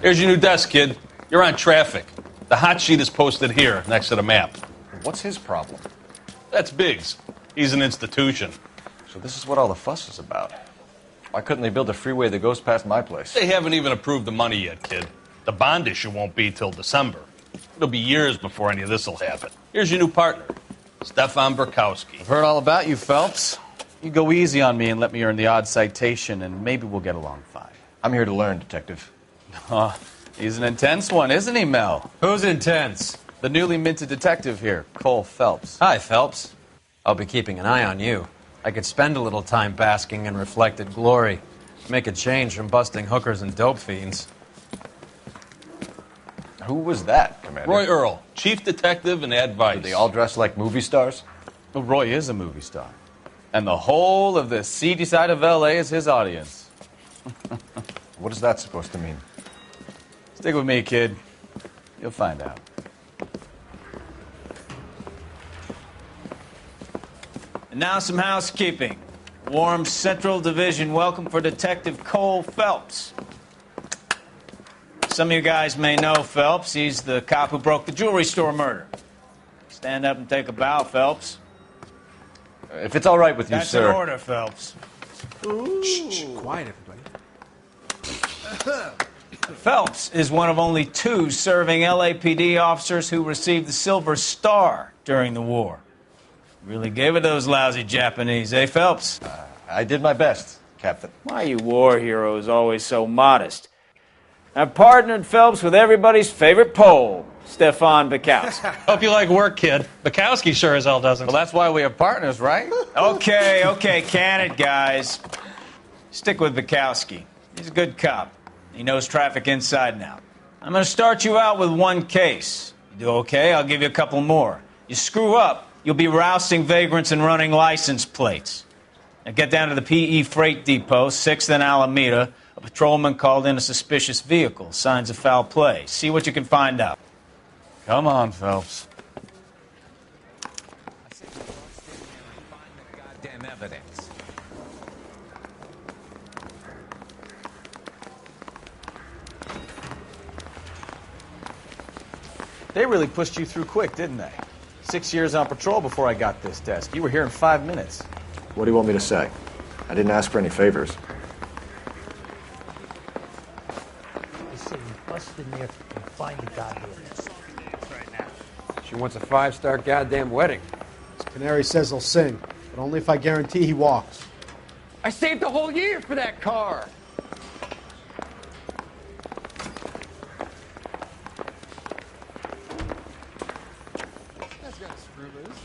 Here's your new desk, kid. You're on traffic. The hot sheet is posted here, next to the map. What's his problem? That's Biggs. He's an institution. So this is what all the fuss is about. Why couldn't they build a freeway that goes past my place? They haven't even approved the money yet, kid. The bond issue won't be till December. It'll be years before any of this will happen. Here's your new partner, Stefan Burkowski. I've heard all about you, Phelps. You go easy on me and let me earn the odd citation, and maybe we'll get along fine. I'm here to learn, Detective. He's an intense one, isn't he, Mel? Who's intense? The newly minted detective here, Cole Phelps. Hi, Phelps. I'll be keeping an eye on you. I could spend a little time basking in reflected glory. Make a change from busting hookers and dope fiends. Who was that, Commander? Roy Earl, chief detective and advice. Do they all dress like movie stars? Well, Roy is a movie star. And the whole of the seedy side of L.A. is his audience. What is that supposed to mean? Stick with me, kid. You'll find out. And now some housekeeping. Warm Central Division welcome for Detective Cole Phelps. Some of you guys may know Phelps. He's the cop who broke the jewelry store murder. Stand up and take a bow, Phelps. If it's all right with you, That's sir. an order, Phelps. Shh, quiet, everybody. Phelps is one of only 2 serving LAPD officers who received the Silver Star during the war. Really gave it those lousy Japanese, eh, Phelps? I did my best, Captain. Why are you war heroes always so modest? I've partnered Phelps with everybody's favorite Pole, Stefan Bukowski. Hope you like work, kid. Bukowski sure as hell doesn't. Well, that's why we have partners, right? Okay, can it, guys? Stick with Bukowski. He's a good cop. He knows traffic inside and out. I'm going to start you out with 1 case. You do okay, I'll give you a couple more. You screw up, you'll be rousting vagrants and running license plates. Now get down to the PE Freight Depot, 6th and Alameda. A patrolman called in a suspicious vehicle. Signs of foul play. See what you can find out. Come on, Phelps. Goddamn evidence. They really pushed you through quick, didn't they? 6 years on patrol before I got this desk. You were here in 5 minutes. What do you want me to say? I didn't ask for any favors. In there and find the goddamn Right now. She wants a 5-star goddamn wedding. Canary says he'll sing, but only if I guarantee he walks. I saved the whole year for that car. That's got a screw loose.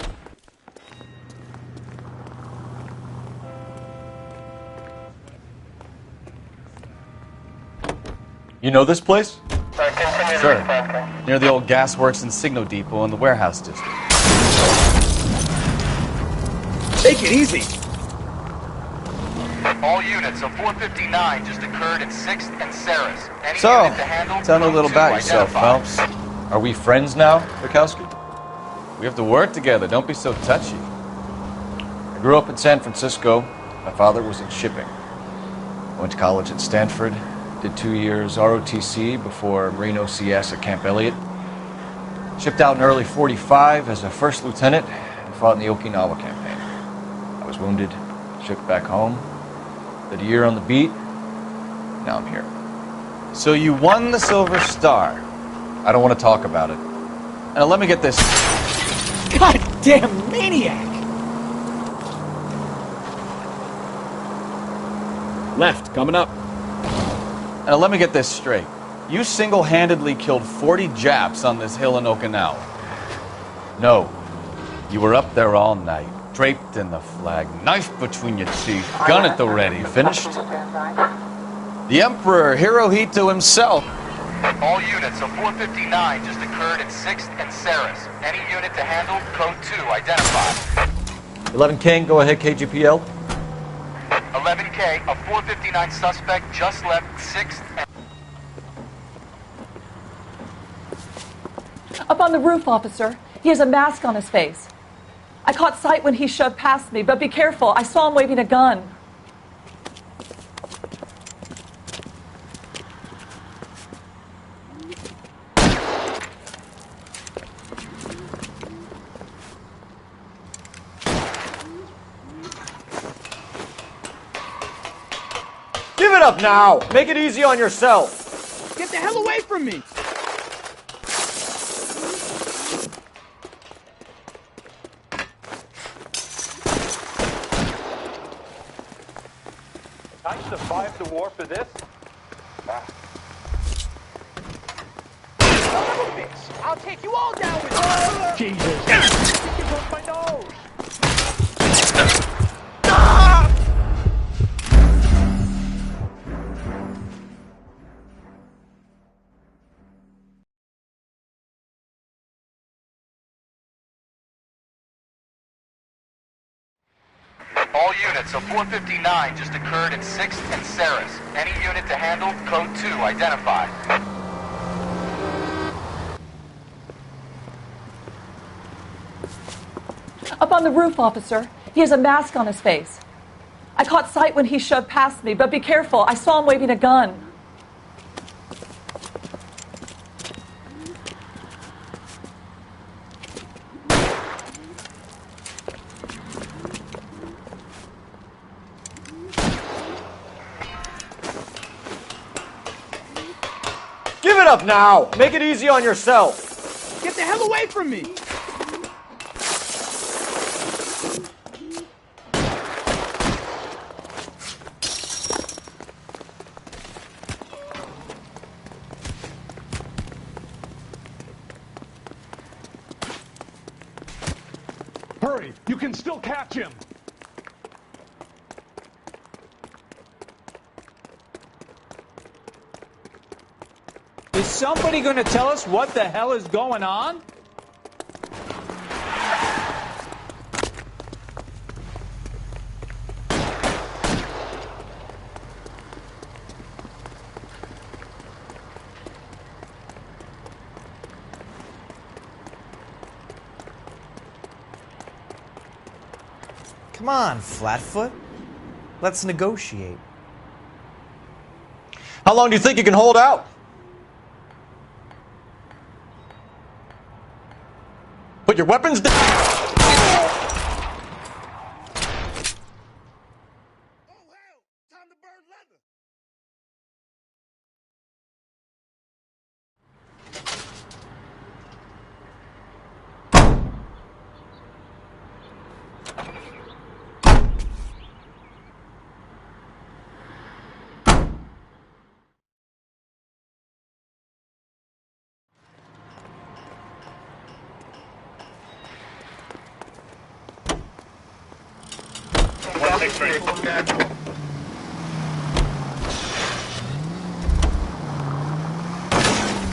You know this place? Sure. Near the old gasworks and Signo Depot in the warehouse district. Take it easy. All units of 459 just occurred in 6th and Saris. Any So, unit to handle, tell me a little code 2 about yourself, identified. Phelps. Are we friends now, Burkowski? We have to work together. Don't be so touchy. I grew up in San Francisco. My father was in shipping. I went to college at Stanford. Did 2 years ROTC before Marine OCS at Camp Elliott. Shipped out in early 45 as a first lieutenant and fought in the Okinawa campaign. I was wounded, shipped back home. Did a year on the beat. Now I'm here. So you won the Silver Star. I don't want to talk about it. Now let me get this. Goddamn maniac! Left, coming up. Now let me get this straight. You single-handedly killed 40 Japs on this hill in Okinawa. No. You were up there all night, draped in the flag, knife between your teeth, gun at the ready. Finished? The Emperor Hirohito himself. All units of 459 just occurred in 6th and Saris. Any unit to handle, code 2 identified. 11 King, go ahead, KGPL. 11K, a 459 suspect just left 6th and... Up on the roof, officer. He has a mask on his face. I caught sight when he shoved past me, but be careful. I saw him waving a gun. it up now! Make it easy on yourself! Get the hell away from me! I survived the war for this? I'll take you all down with me! Jesus! You broke my nose! All units, a 459 just occurred in 6th and Saris. Any unit to handle, code 2 identified. Up on the roof, officer. He has a mask on his face. I caught sight when he shoved past me, but be careful. I saw him waving a gun. Give it up now! Make it easy on yourself! Get the hell away from me! Hurry! You can still catch him! Is somebody going to tell us what the hell is going on? Come on, Flatfoot. Let's negotiate. How long do you think you can hold out? Put your weapons down!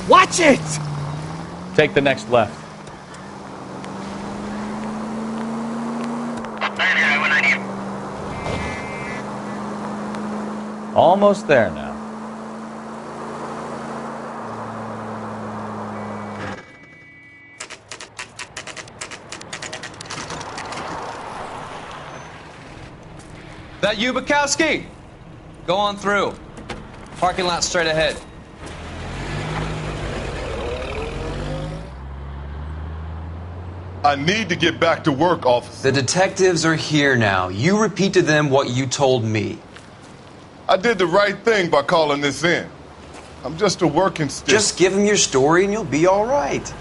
Watch it! Take the next left. Almost there now. That you, Bukowski? Go on through. Parking lot straight ahead. I need to get back to work, officer. The detectives are here now. You repeat to them what you told me. I did the right thing by calling this in. I'm just a working stick. Just give them your story and you'll be all right.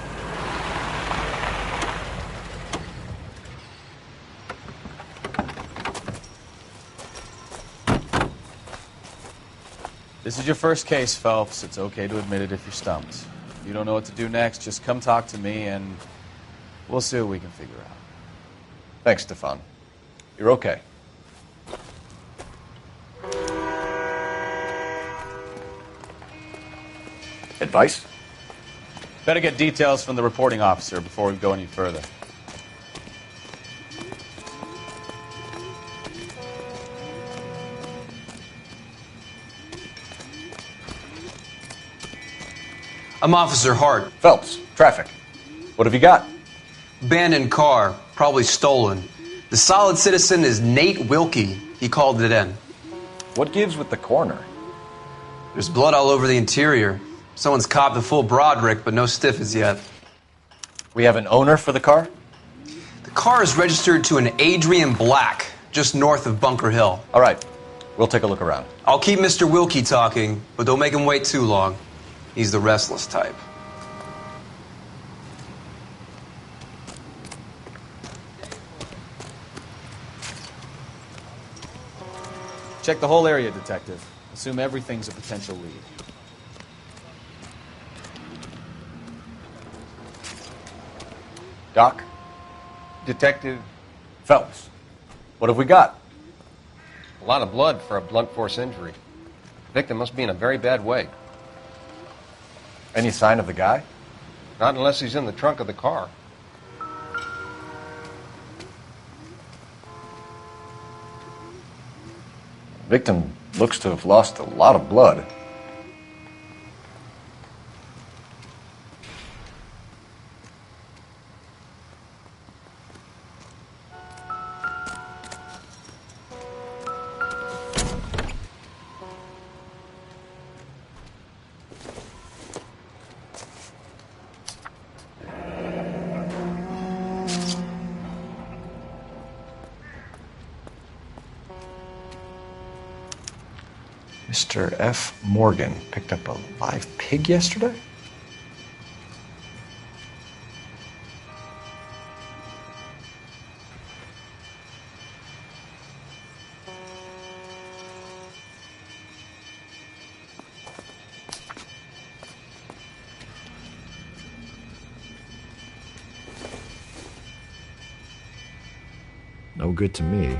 This is your first case, Phelps. It's okay to admit it if you're stumped. If you don't know what to do next, just come talk to me and we'll see what we can figure out. Thanks, Stefan. You're okay. Advice? Better get details from the reporting officer before we go any further. I'm Officer Hart. Phelps, traffic. What have you got? Abandoned car, probably stolen. The solid citizen is Nate Wilkie. He called it in. What gives with the coroner? There's blood all over the interior. Someone's copped the full Broderick, but no stiff as yet. We have an owner for the car? The car is registered to an Adrian Black, just north of Bunker Hill. All right. We'll take a look around. I'll keep Mr. Wilkie talking, but don't make him wait too long. He's the restless type. Check the whole area, Detective. Assume everything's a potential lead. Doc? Detective, Phelps, what have we got? a lot of blood for a blunt force injury. The victim must be in a very bad way. Any sign of the guy? Not unless he's in the trunk of the car. Victim looks to have lost a lot of blood. Mr. F. Morgan picked up a live pig yesterday? No good to me.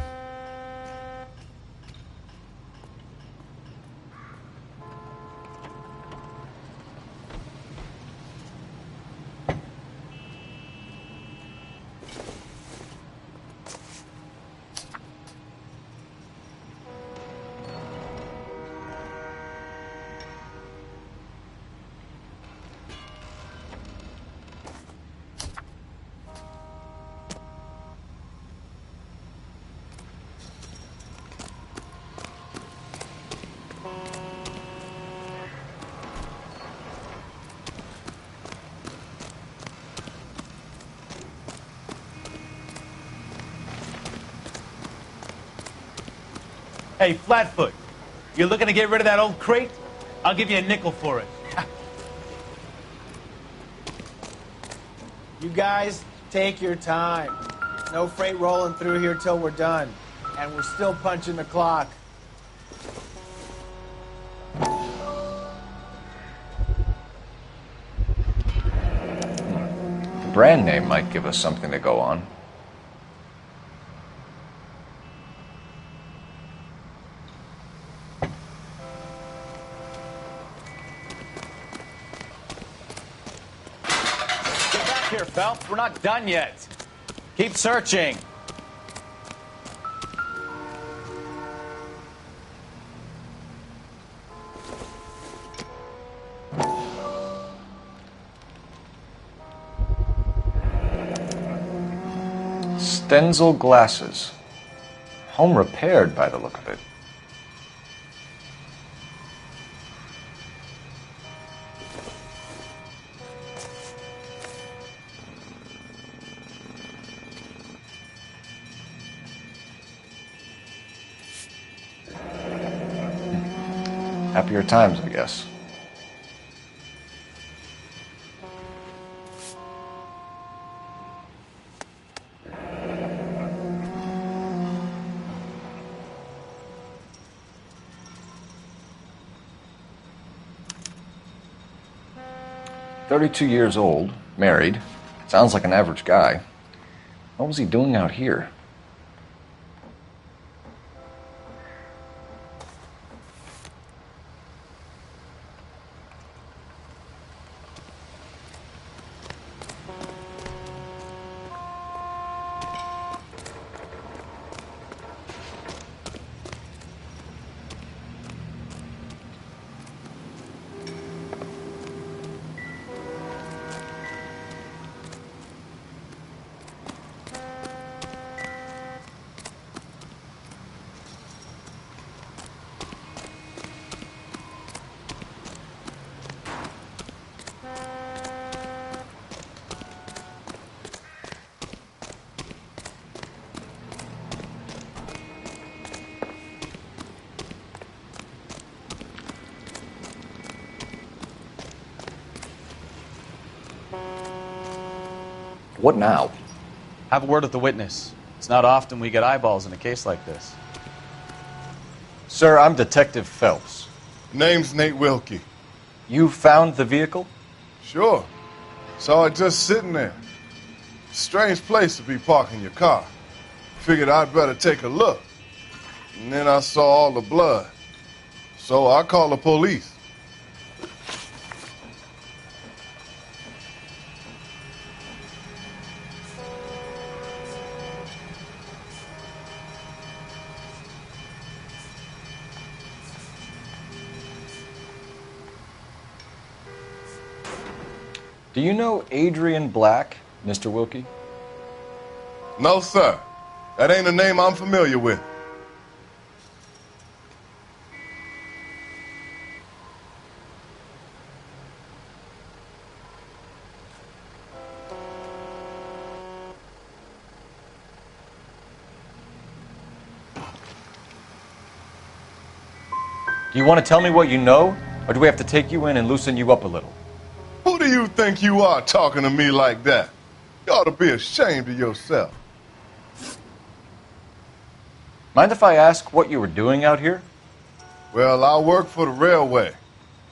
Hey, Flatfoot, you're looking to get rid of that old crate? I'll give you a nickel for it. You guys, take your time. No freight rolling through here till we're done. And we're still punching the clock. The brand name might give us something to go on. Here, Phelps, we're not done yet. Keep searching. Stenzel glasses. Home repaired by the look of it. Happier times, I guess. "32 years old, married. Sounds like an average guy. What was he doing out here?" What now? Have a word with the witness. It's not often we get eyeballs in a case like this. Sir, I'm Detective Phelps. Name's Nate Wilkie. You found the vehicle? Sure. Saw it just sitting there. Strange place to be parking your car. Figured I'd better take a look. And then I saw all the blood. So I called the police. Do you know Adrian Black, Mr. Wilkie? No, sir. That ain't a name I'm familiar with. Do you want to tell me what you know, or do we have to take you in and loosen you up a little? Who do you think you are talking to me like that? You ought to be ashamed of yourself. Mind if I ask what you were doing out here? Well, I work for the railway.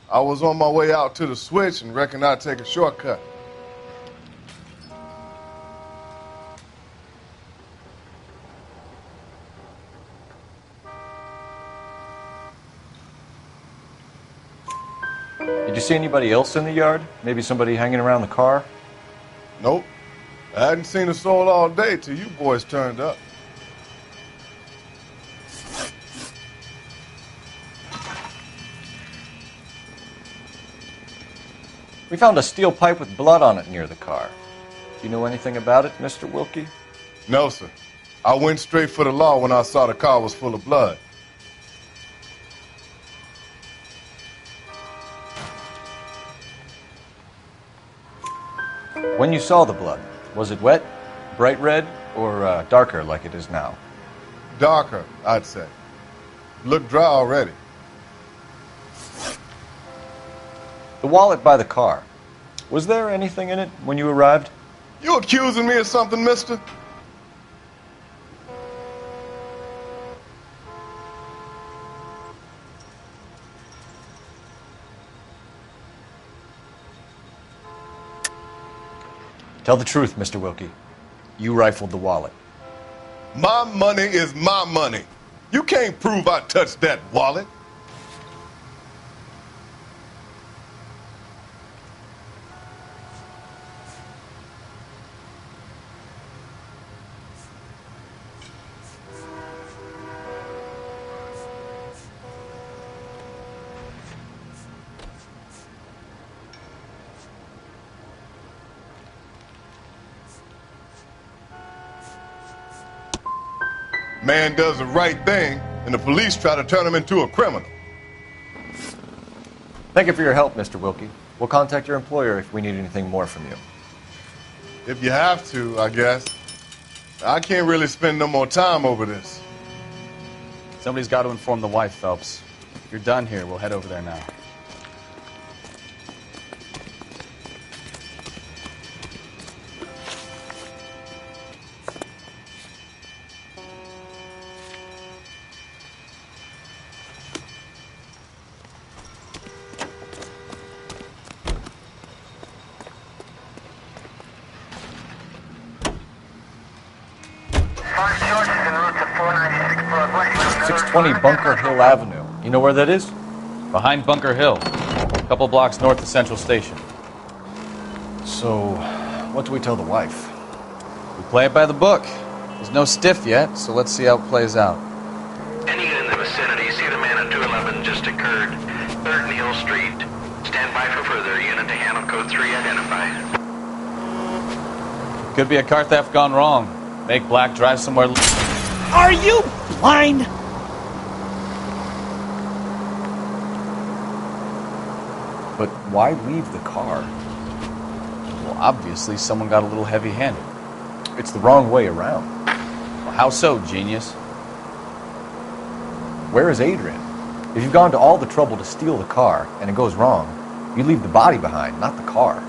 I was on my way out to the switch and reckoned I'd take a shortcut. Did you see anybody else in the yard? Maybe somebody hanging around the car? Nope. I hadn't seen a soul all day till you boys turned up. We found a steel pipe with blood on it near the car. Do you know anything about it, Mr. Wilkie? No, sir. I went straight for the law when I saw the car was full of blood. When you saw the blood, was it wet, bright red, or darker like it is now? Darker, I'd say. Looked dry already. The wallet by the car. Was there anything in it when you arrived? You accusing me of something, mister? Tell the truth, Mr. Wilkie. You rifled the wallet. My money is my money. You can't prove I touched that wallet. Man does the right thing, and the police try to turn him into a criminal. Thank you for your help, Mr. Wilkie. We'll contact your employer if we need anything more from you. If you have to, I guess. I can't really spend no more time over this. Somebody's got to inform the wife, Phelps. If you're done here, we'll head over there now. Five charges en route to 496 Broadway. 620 Bunker Hill Avenue. You know where that is? Behind Bunker Hill, a couple blocks north of Central Station. So, what do we tell the wife? We play it by the book. There's no stiff yet, so let's see how it plays out. Any unit in the vicinity, see the man at 211 just occurred. 3rd Neal Street. Stand by for further. Unit to handle code 3 identify. Could be a car theft gone wrong. Make Black drive somewhere. Are you blind? But why leave the car? Well, obviously someone got a little heavy-handed. It's the wrong way around. Well, how so, genius? Where is Adrian? If you've gone to all the trouble to steal the car and it goes wrong, you leave the body behind, not the car.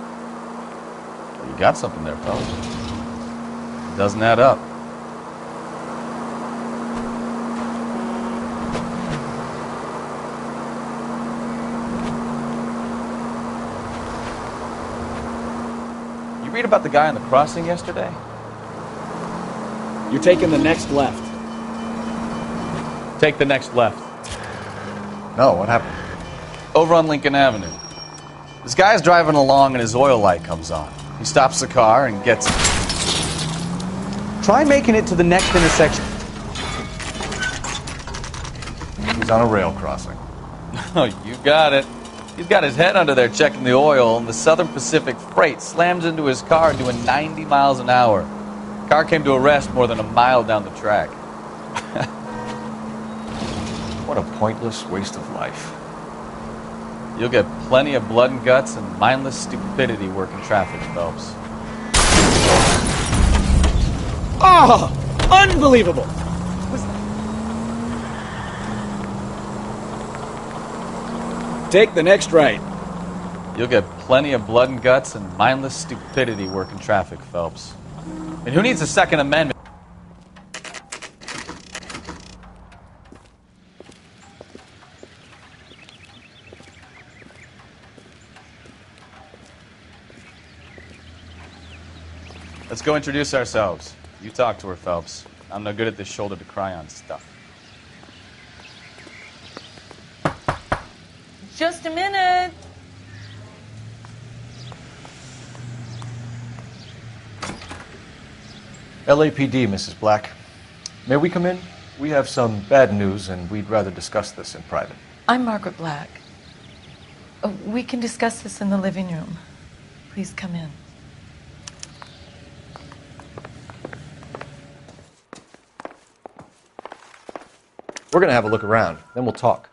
Well, you got something there, fellas. Doesn't add up. You read about the guy on the crossing yesterday? You're taking the next left. Take the next left. No, what happened? Over on Lincoln Avenue. This guy's driving along and his oil light comes on. He stops the car and gets it. Try making it to the next intersection. He's on a rail crossing. Oh, you got it. He's got his head under there checking the oil, and the Southern Pacific Freight slams into his car doing 90 miles an hour. The car came to a rest more than a mile down the track. What a pointless waste of life. You'll get plenty of blood and guts and mindless stupidity working traffic, Phelps. Oh, unbelievable! Take the next right. You'll get plenty of blood and guts and mindless stupidity working traffic, Phelps. And who needs a Second Amendment? Let's go introduce ourselves. You talk to her, Phelps. I'm no good at this shoulder to cry on stuff. Just a minute. LAPD, Mrs. Black. May we come in? We have some bad news, and we'd rather discuss this in private. I'm Margaret Black. We can discuss this in the living room. Please come in. We're going to have a look around, then we'll talk.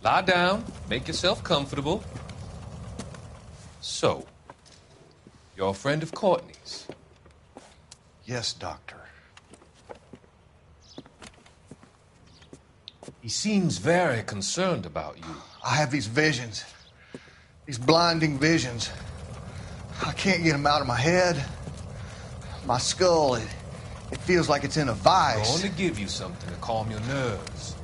Lie down, make yourself comfortable. So, you're a friend of Courtney's? Yes, Doctor. He seems very concerned about you. I have these visions. These blinding visions. I can't get them out of my head. My skull, it feels like it's in a vice. I'm going to give you something to calm your nerves.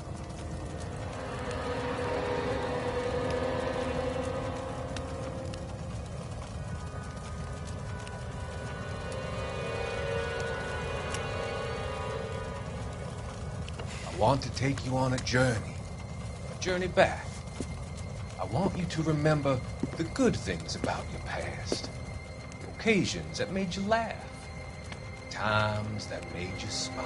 I want to take you on a journey back. I want you to remember the good things about your past, the occasions that made you laugh, times that made you smile.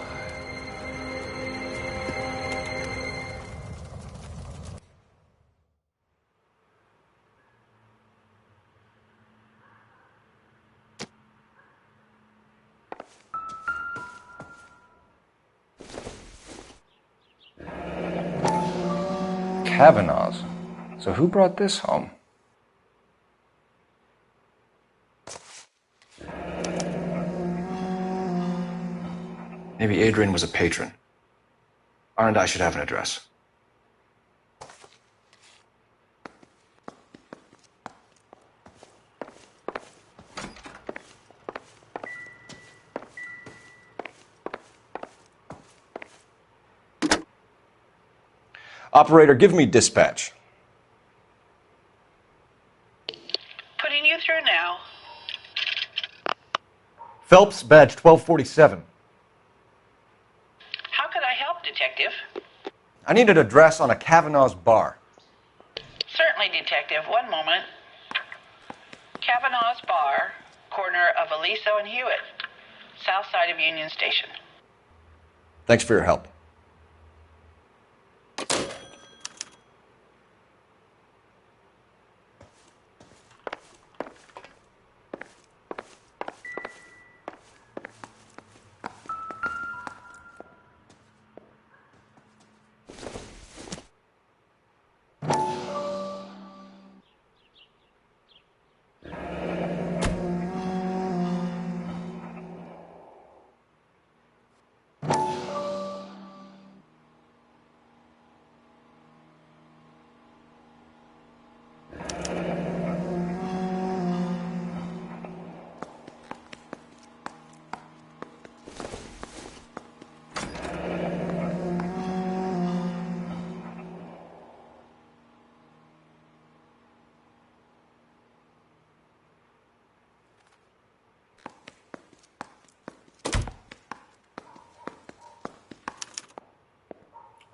Kavanaugh's. So who brought this home? Maybe Adrian was a patron. R&I should have an address. Operator, give me dispatch. Putting you through now. Phelps, badge 1247. How could I help, Detective? I need an address on a Kavanaugh's bar. Certainly, Detective. One moment. Kavanaugh's Bar, corner of Aliso and Hewitt, south side of Union Station. Thanks for your help.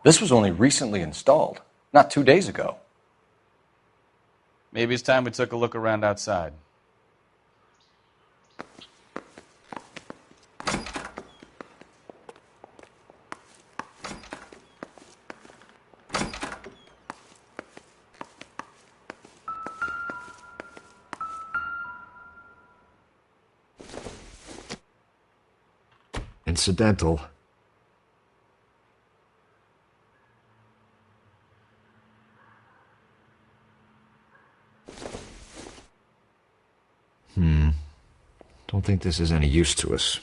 This was only recently installed, not 2 days ago. Maybe it's time we took a look around outside. Incidental. Don't think this is any use to us.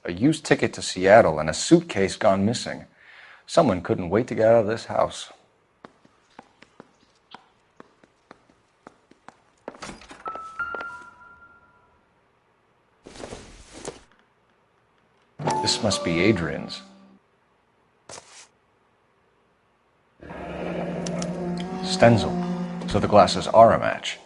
A used ticket to Seattle and a suitcase gone missing. Someone couldn't wait to get out of this house. This must be Adrian's. Stenzel. So the glasses are a match.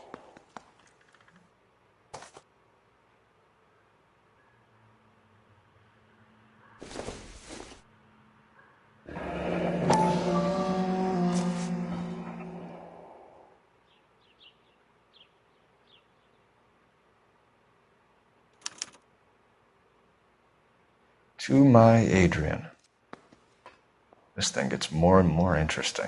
To my Adrian. This thing gets more and more interesting.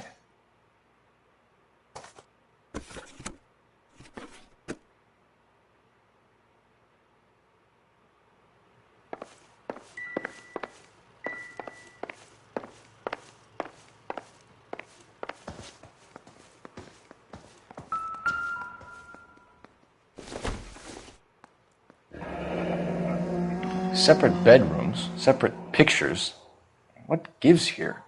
Separate bedrooms, separate pictures. What gives here?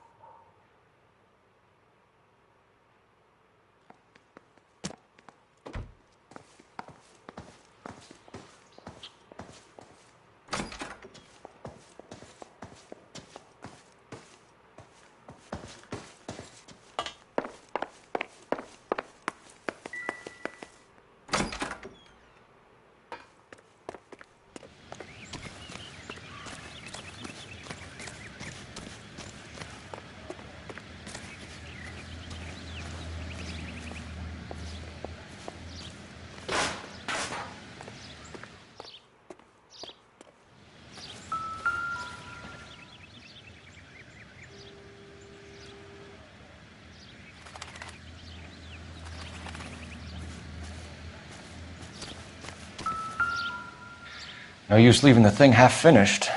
No use leaving the thing half finished.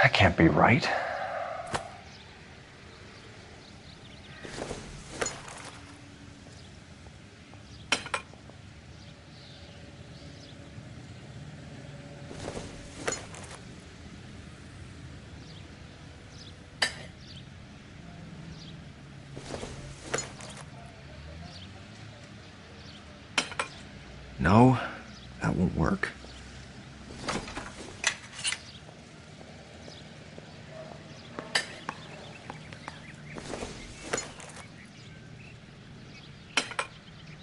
That can't be right. No, that won't work.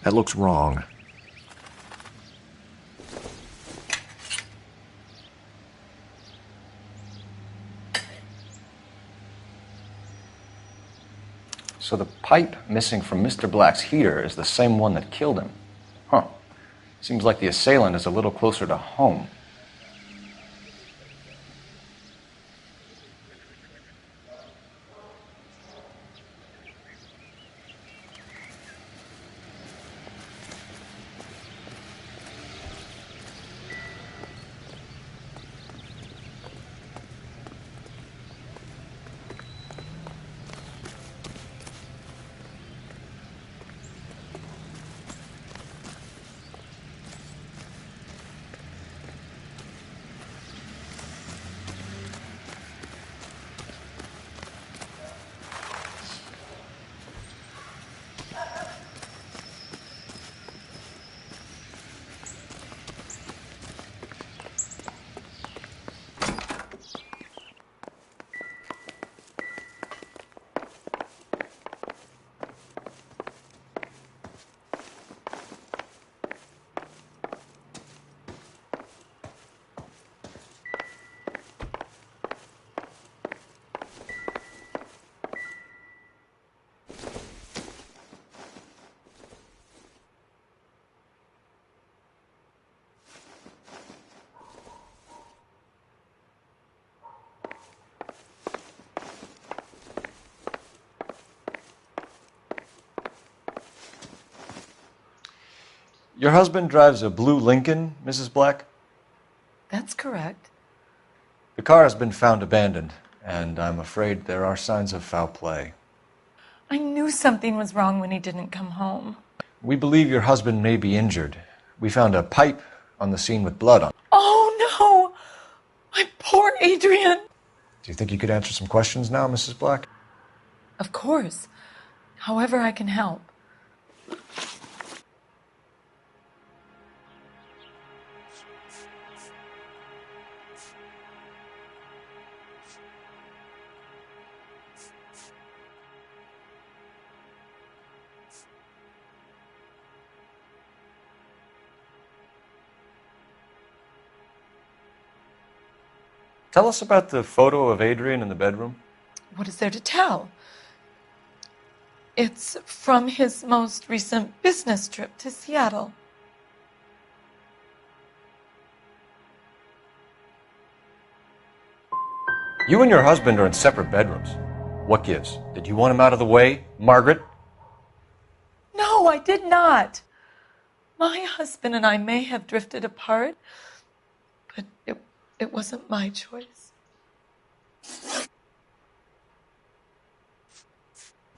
That looks wrong. So the pipe missing from Mr. Black's heater is the same one that killed him. Huh. Seems like the assailant is a little closer to home. Your husband drives a blue Lincoln, Mrs. Black? That's correct. The car has been found abandoned, and I'm afraid there are signs of foul play. I knew something was wrong when he didn't come home. We believe your husband may be injured. We found a pipe on the scene with blood on it. Oh, no! My poor Adrian! Do you think you could answer some questions now, Mrs. Black? Of course. However I can help. Tell us about the photo of Adrian in the bedroom. What is there to tell? It's from his most recent business trip to Seattle. You and your husband are in separate bedrooms. What gives? Did you want him out of the way, Margaret? No, I did not. My husband and I may have drifted apart, but it wasn't my choice.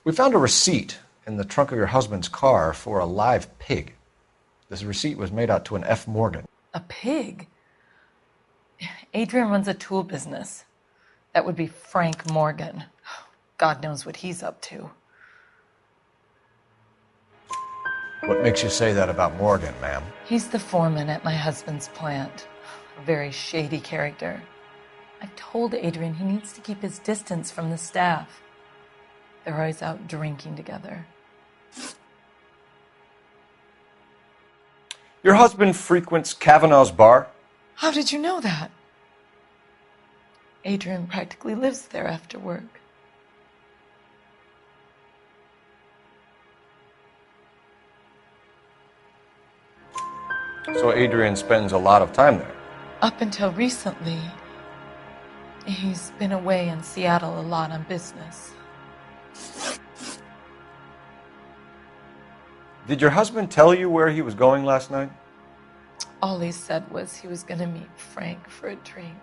We found a receipt in the trunk of your husband's car for a live pig. This receipt was made out to an F. Morgan. A pig? Adrian runs a tool business. That would be Frank Morgan. God knows what he's up to. What makes you say that about Morgan, ma'am? He's the foreman at my husband's plant. A very shady character. I've told Adrian he needs to keep his distance from the staff. They're always out drinking together. Your husband frequents Kavanaugh's bar? How did you know that? Adrian practically lives there after work. So Adrian spends a lot of time there? Up until recently, he's been away in Seattle a lot on business. Did your husband tell you where he was going last night? All he said was he was going to meet Frank for a drink.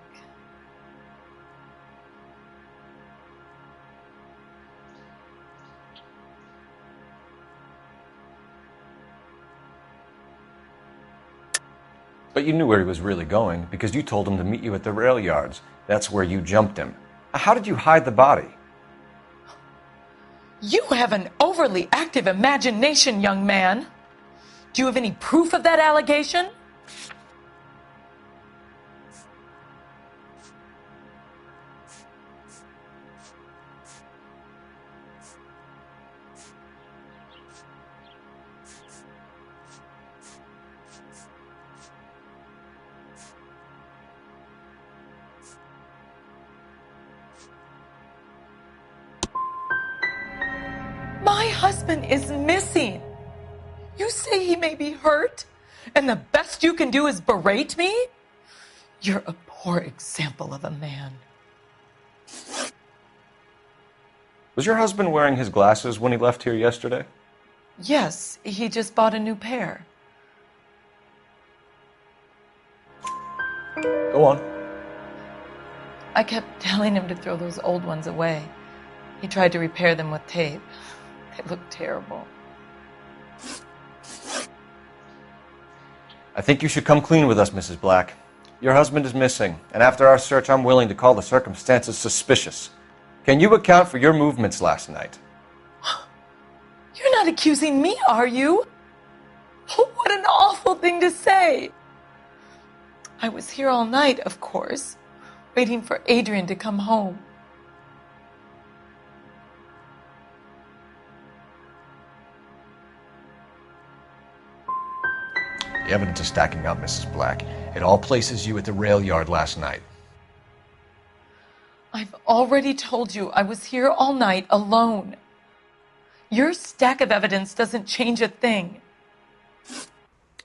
But you knew where he was really going because you told him to meet you at the rail yards. That's where you jumped him. How did you hide the body? You have an overly active imagination, young man. Do you have any proof of that allegation? My husband is missing. You say he may be hurt, and the best you can do is berate me? You're a poor example of a man. Was your husband wearing his glasses when he left here yesterday? Yes, he just bought a new pair. Go on. I kept telling him to throw those old ones away. He tried to repair them with tape. They looked terrible. I think you should come clean with us, Mrs. Black. Your husband is missing, and after our search, I'm willing to call the circumstances suspicious. Can you account for your movements last night? You're not accusing me, are you? What an awful thing to say. I was here all night, of course, waiting for Adrian to come home. The evidence is stacking up, Mrs. Black. It all places you at the rail yard last night. I've already told you I was here all night alone. Your stack of evidence doesn't change a thing.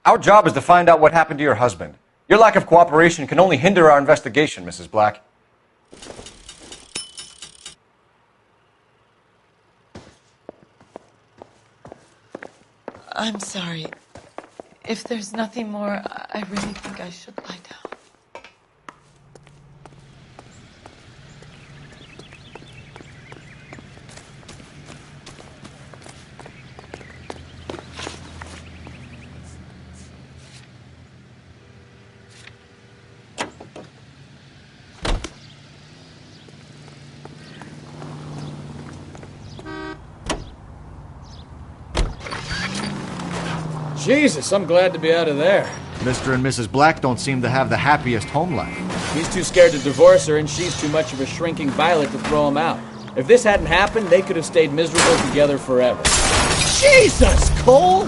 Our job is to find out what happened to your husband. Your lack of cooperation can only hinder our investigation, Mrs. Black. I'm sorry. If there's nothing more, I really think I should lie down. Jesus, I'm glad to be out of there. Mr. and Mrs. Black don't seem to have the happiest home life. He's too scared to divorce her, and she's too much of a shrinking violet to throw him out. If this hadn't happened, they could have stayed miserable together forever. Jesus, Cole!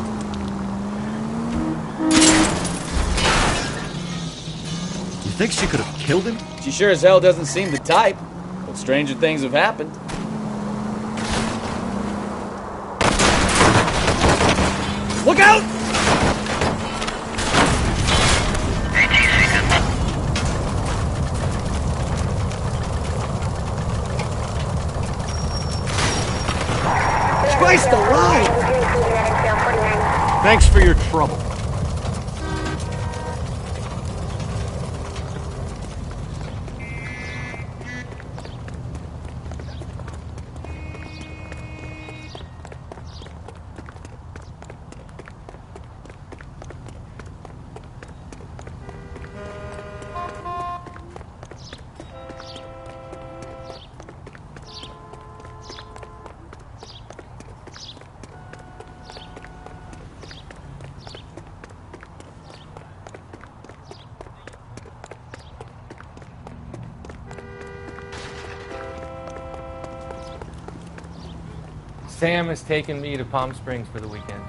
You think she could have killed him? She sure as hell doesn't seem the type, but stranger things have happened. Look out! Christ alive! Thanks for your trouble. Sam has taken me to Palm Springs for the weekend.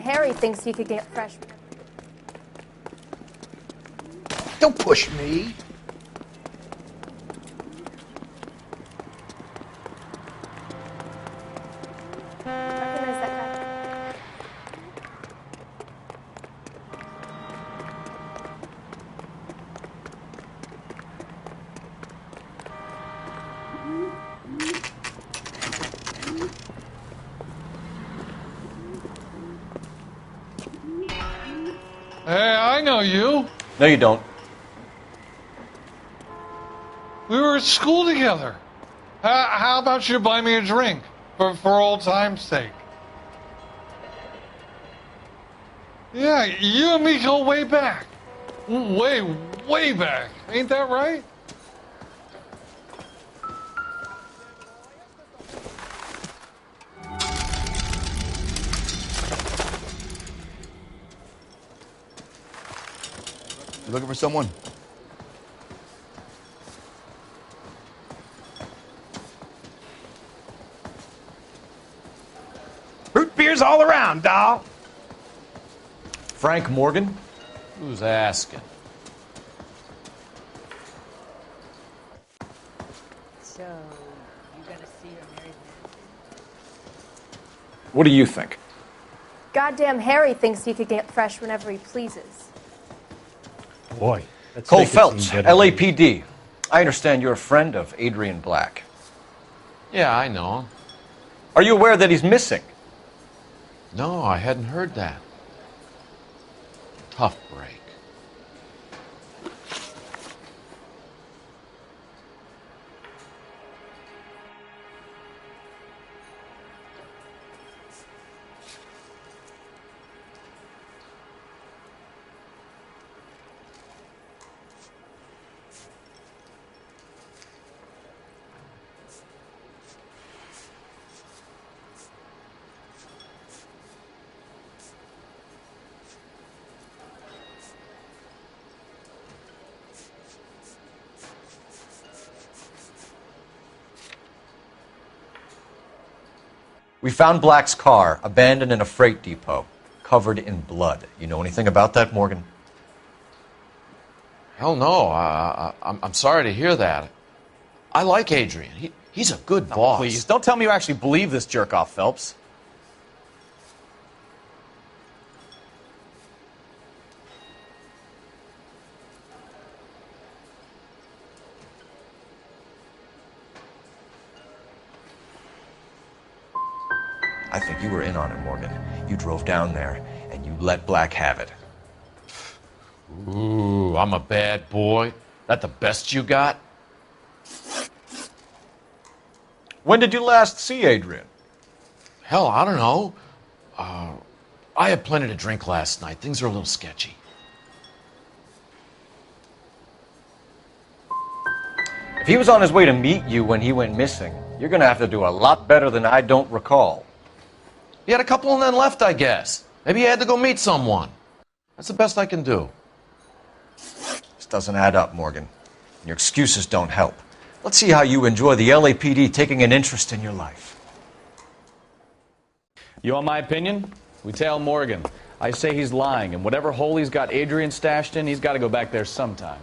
Harry thinks he could get fresh. Don't push me. Hey, I know you. No, you don't. We were at school together. How about you buy me a drink for old time's sake? Yeah, you and me go way back. Way back. Ain't that right? You looking for someone? Root beers all around, doll. Frank Morgan? Who's asking? So, you gonna see your married man? What do you think? Goddamn Harry thinks he could get fresh whenever he pleases. boy. Let's Cole make it Phelps, seem better. LAPD. I understand you're a friend of Adrian Black. Yeah, I know. Are you aware that he's missing? No, I hadn't heard that. Tough break. We found Black's car abandoned in a freight depot, covered in blood. You know anything about that, Morgan? Hell no. I'm sorry to hear that. I like Adrian. He's a good boss. Please, don't tell me you actually believe this jerk-off, Phelps. I think you were in on it, Morgan. You drove down there, and you let Black have it. Ooh, I'm a bad boy. That the best you got? When did you last see Adrian? Hell, I don't know. I had plenty to drink last night. Things are a little sketchy. If he was on his way to meet you when he went missing, you're going to have to do a lot better than I don't recall. He had a couple and then left, I guess. Maybe he had to go meet someone. That's the best I can do. This doesn't add up, Morgan. Your excuses don't help. Let's see how you enjoy the LAPD taking an interest in your life. You want my opinion? We tail Morgan. I say he's lying, and whatever hole he's got Adrian stashed in, he's got to go back there sometime.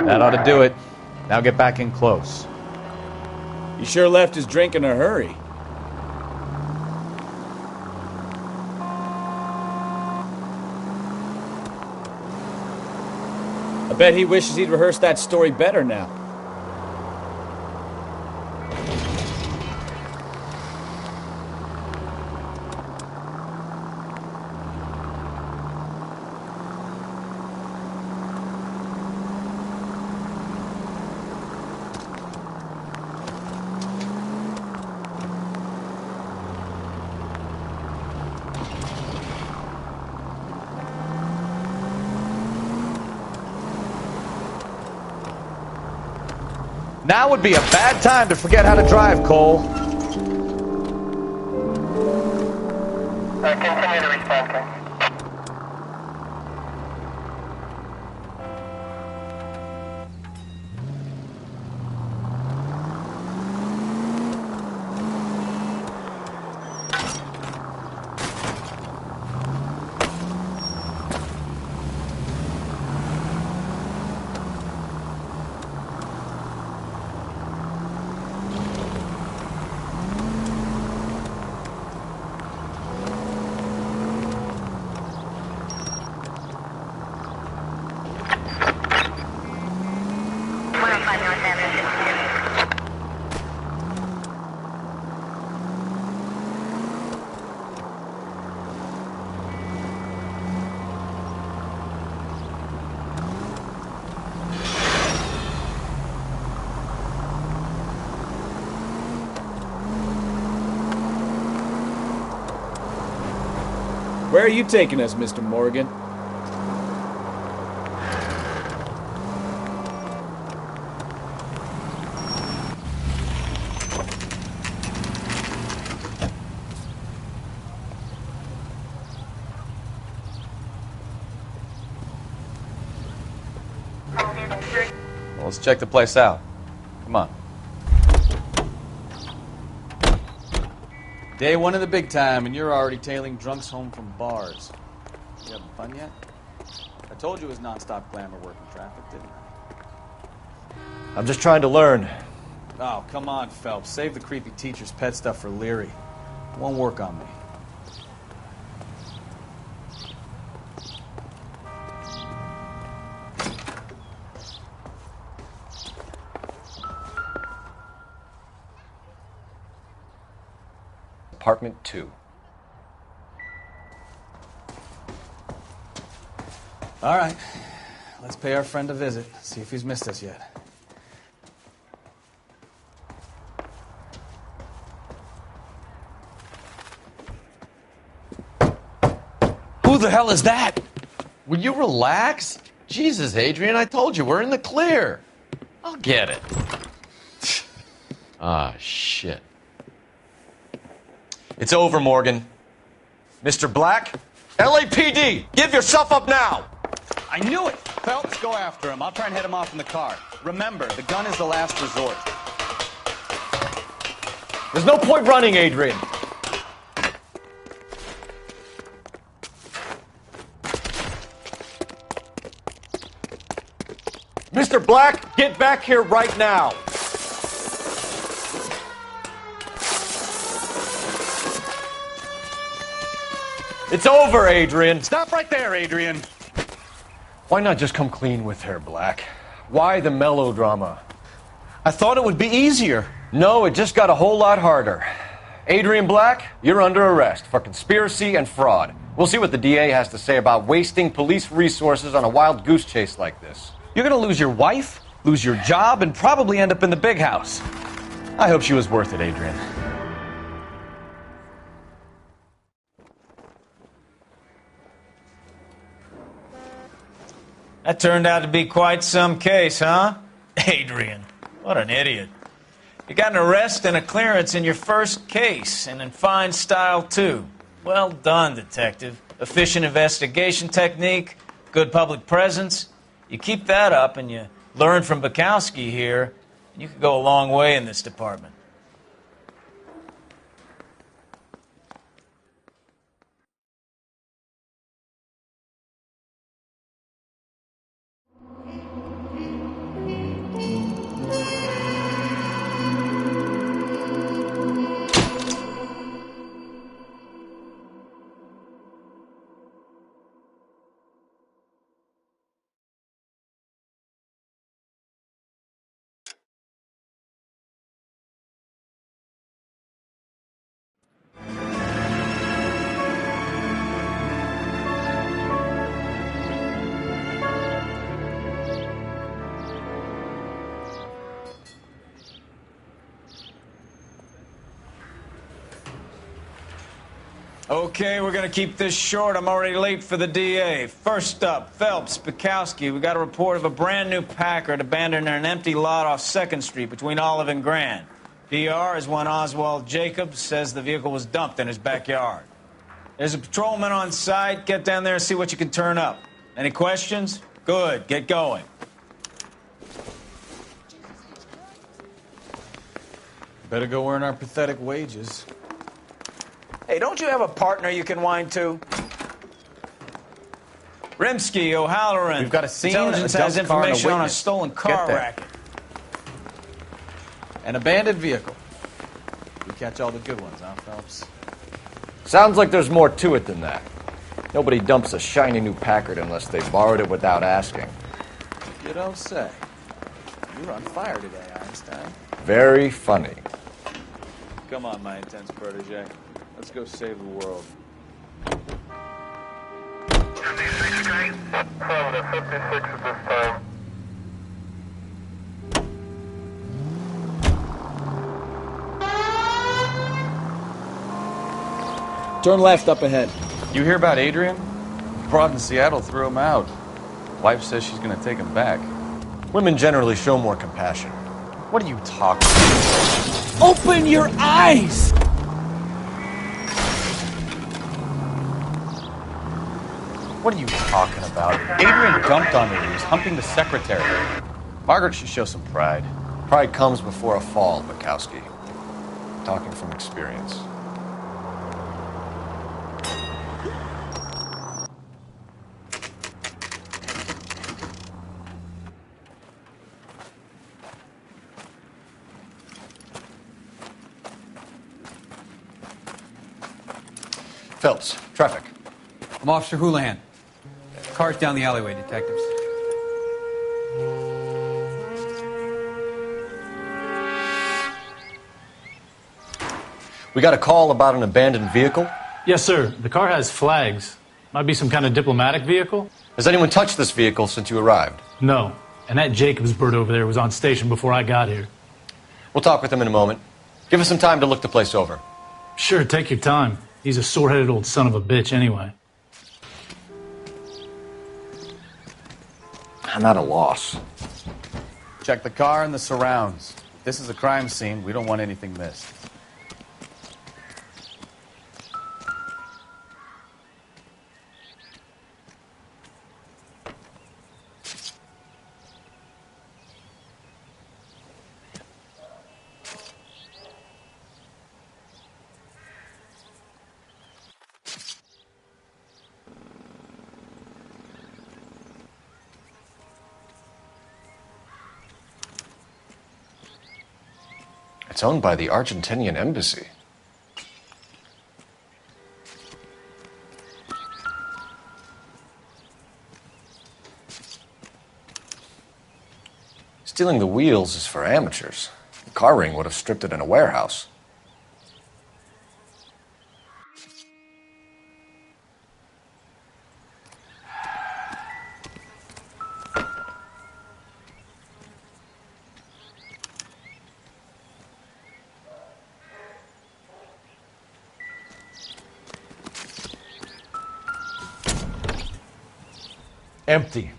That ought to do it. Now get back in close. He sure left his drink in a hurry. I bet he wishes he'd rehearsed that story better now. Now would be a bad time to forget how to drive, Cole. Continue to respond, King. Where are you taking us, Mr. Morgan? Well, let's check the place out. Come on. Day one of the big time, and you're already tailing drunks home from bars. You having fun yet? I told you it was nonstop glamour working traffic, didn't I? I'm just trying to learn. Oh, come on, Phelps. Save the creepy teacher's pet stuff for Leary. It won't work on me. Apartment 2. All right. Let's pay our friend a visit. See if he's missed us yet. Who the hell is that? Will you relax? Jesus, Adrian, I told you, we're in the clear. I'll get it. Ah, shit. It's over, Morgan. Mr. Black, LAPD, give yourself up now! I knew it! Phelps, go after him. I'll try and head him off in the car. Remember, the gun is the last resort. There's no point running, Adrian. Mr. Black, get back here right now. It's over, Adrian. Stop right there, Adrian. Why not just come clean with her, Black? Why the melodrama? I thought it would be easier. No, it just got a whole lot harder. Adrian Black, you're under arrest for conspiracy and fraud. We'll see what the DA has to say about wasting police resources on a wild goose chase like this. You're gonna lose your wife, lose your job, and probably end up in the big house. I hope she was worth it, Adrian. That turned out to be quite some case, huh? Adrian, what an idiot. You got an arrest and a clearance in your first case, and in fine style, too. Well done, detective. Efficient investigation technique, good public presence. You keep that up and you learn from Bukowski here, and you could go a long way in this department. Okay, we're going to keep this short. I'm already late for the DA. First up, Phelps, Bukowski. We got a report of a brand new Packard abandoned in an empty lot off 2nd Street between Olive and Grand. DR is one Oswald Jacobs says the vehicle was dumped in his backyard. There's a patrolman on site. Get down there and see what you can turn up. Any questions? Good. Get going. Better go earn our pathetic wages. Hey, don't you have a partner you can whine to? Rimsky, O'Halloran. We've got a scene, Intelligence a has dumped car, and a information on a witness. stolen car Get there. racket. An abandoned vehicle. We catch all the good ones, huh, Phelps? Sounds like there's more to it than that. Nobody dumps a shiny new Packard unless they borrowed it without asking. You don't say. You're on fire today, Einstein. Very funny. Come on, my intense protege. Let's go save the world. 56 guy. 56 at this time. Turn left up ahead. You hear about Adrian? Broad in Seattle threw him out. Wife says she's going to take him back. Women generally show more compassion. What are you talking about? Open your eyes! What are you talking about? Adrian dumped on me. He was humping the secretary. Margaret should show some pride. Pride comes before a fall, Bukowski. Talking from experience. Phelps, traffic. I'm Officer Houlihan. Car's down the alleyway, detectives. We got a call about an abandoned vehicle? Yes, sir. The car has flags. Might be some kind of diplomatic vehicle. Has anyone touched this vehicle since you arrived? No. And that Jacobs bird over there was on station before I got here. We'll talk with him in a moment. Give us some time to look the place over. Sure, take your time. He's a sore-headed old son of a bitch anyway. I'm at a loss. Check the car and the surrounds. If this is a crime scene, we don't want anything missed. It's owned by the Argentinian embassy. Stealing the wheels is for amateurs. The car ring would have stripped it in a warehouse. Empty.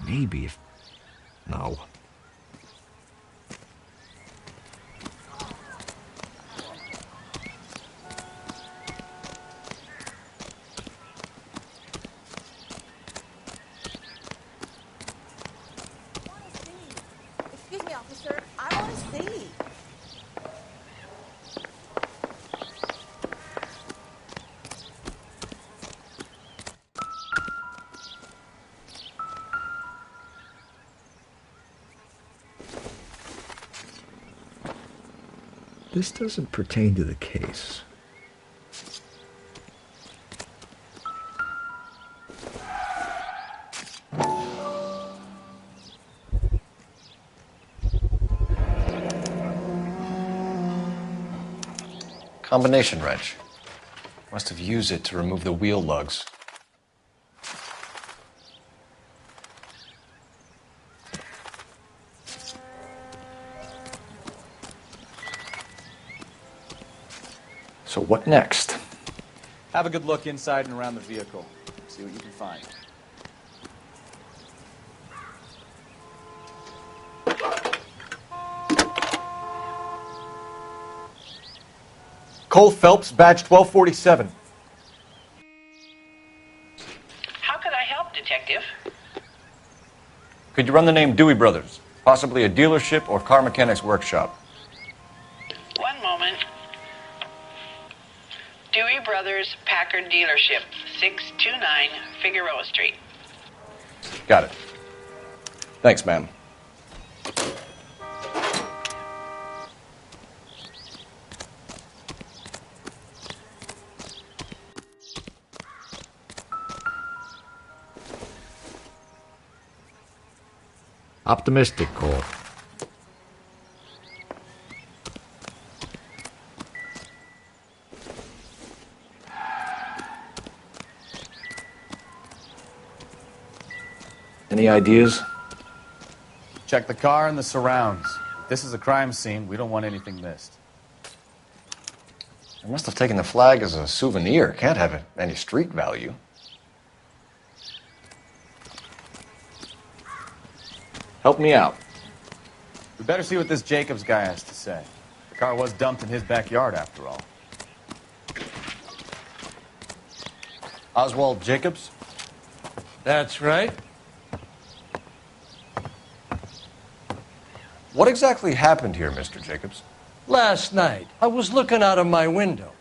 Maybe if... No. Excuse me, officer. I want to see. This doesn't pertain to the case. Combination wrench. Must have used it to remove the wheel lugs. So what next? Have a good look inside and around the vehicle. See what you can find. Cole Phelps, badge 1247. How could I help, Detective? Could you run the name Dewey Brothers? Possibly a dealership or car mechanics workshop. One moment. Dewey Brothers Packard Dealership, 629 Figueroa Street. Got it. Thanks, ma'am. Optimistic, Cole. Any ideas? Check the car and the surrounds. If this is a crime scene, we don't want anything missed. I must have taken the flag as a souvenir. Can't have any street value. Help me out. We better see what this Jacobs guy has to say. The car was dumped in his backyard, after all. Oswald Jacobs? That's right. What exactly happened here, Mr. Jacobs? Last night, I was looking out of my window.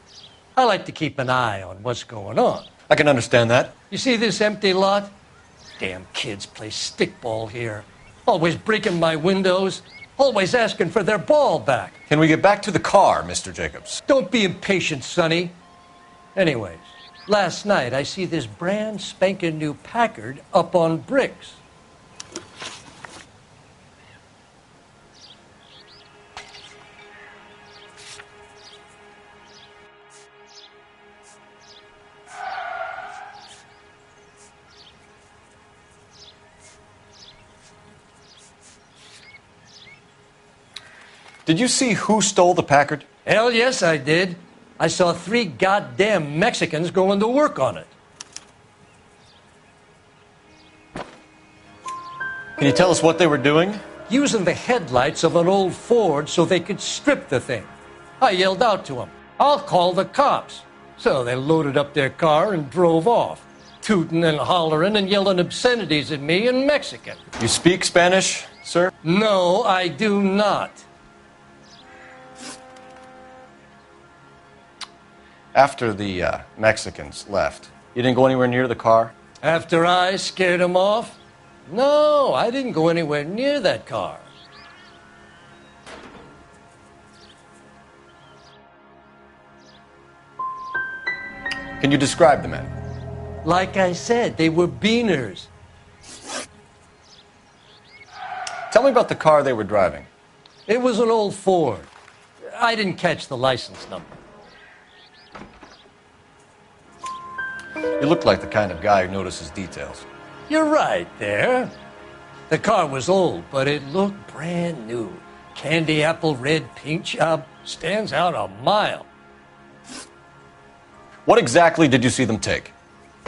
I like to keep an eye on what's going on. I can understand that. You see this empty lot? Damn kids play stickball here. Always breaking my windows. Always asking for their ball back. Can we get back to the car, Mr. Jacobs? Don't be impatient, Sonny. Anyways, last night I see this brand spanking new Packard up on bricks. Did you see who stole the Packard? Hell yes, I did. I saw 3 goddamn Mexicans going to work on it. Can you tell us what they were doing? Using the headlights of an old Ford so they could strip the thing. I yelled out to them, "I'll call the cops." So they loaded up their car and drove off, tooting and hollering and yelling obscenities at me in Mexican. You speak Spanish, sir? No, I do not. After the Mexicans left, you didn't go anywhere near the car? After I scared them off? No, I didn't go anywhere near that car. Can you describe the men? Like I said, they were beaners. Tell me about the car they were driving. It was an old Ford. I didn't catch the license number. You look like the kind of guy who notices details. You're right there. The car was old, but it looked brand new. Candy apple red paint job stands out a mile. What exactly did you see them take?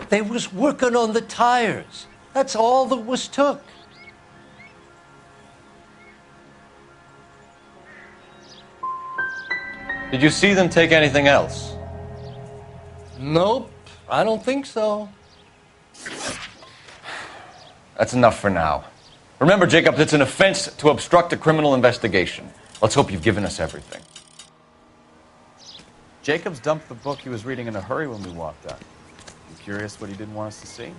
They was working on the tires. That's all that was took. Did you see them take anything else? Nope, I don't think so. That's enough for now. Remember, Jacob, it's an offense to obstruct a criminal investigation. Let's hope you've given us everything. Jacobs dumped the book he was reading in a hurry when we walked up. You curious what he didn't want us to see?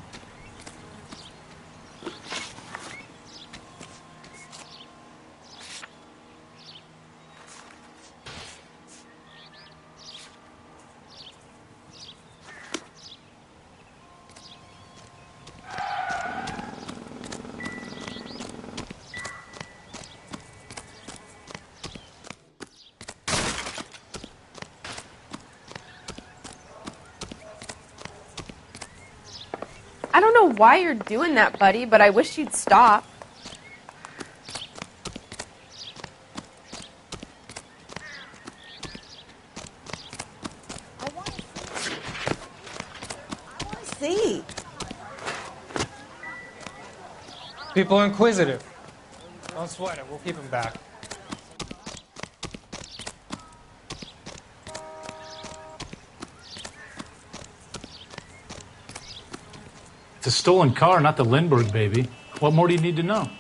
I don't know why you're doing that, buddy, but I wish you'd stop. I want to see. People are inquisitive. Don't sweat it. We'll keep them back. It's a stolen car, not the Lindbergh baby. What more do you need to know?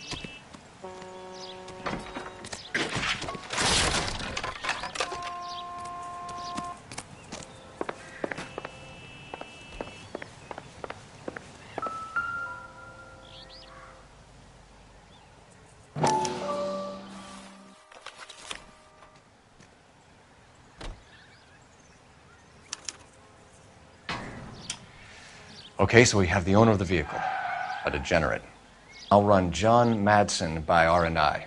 Okay, so we have the owner of the vehicle, a degenerate. I'll run John Madsen by R&I.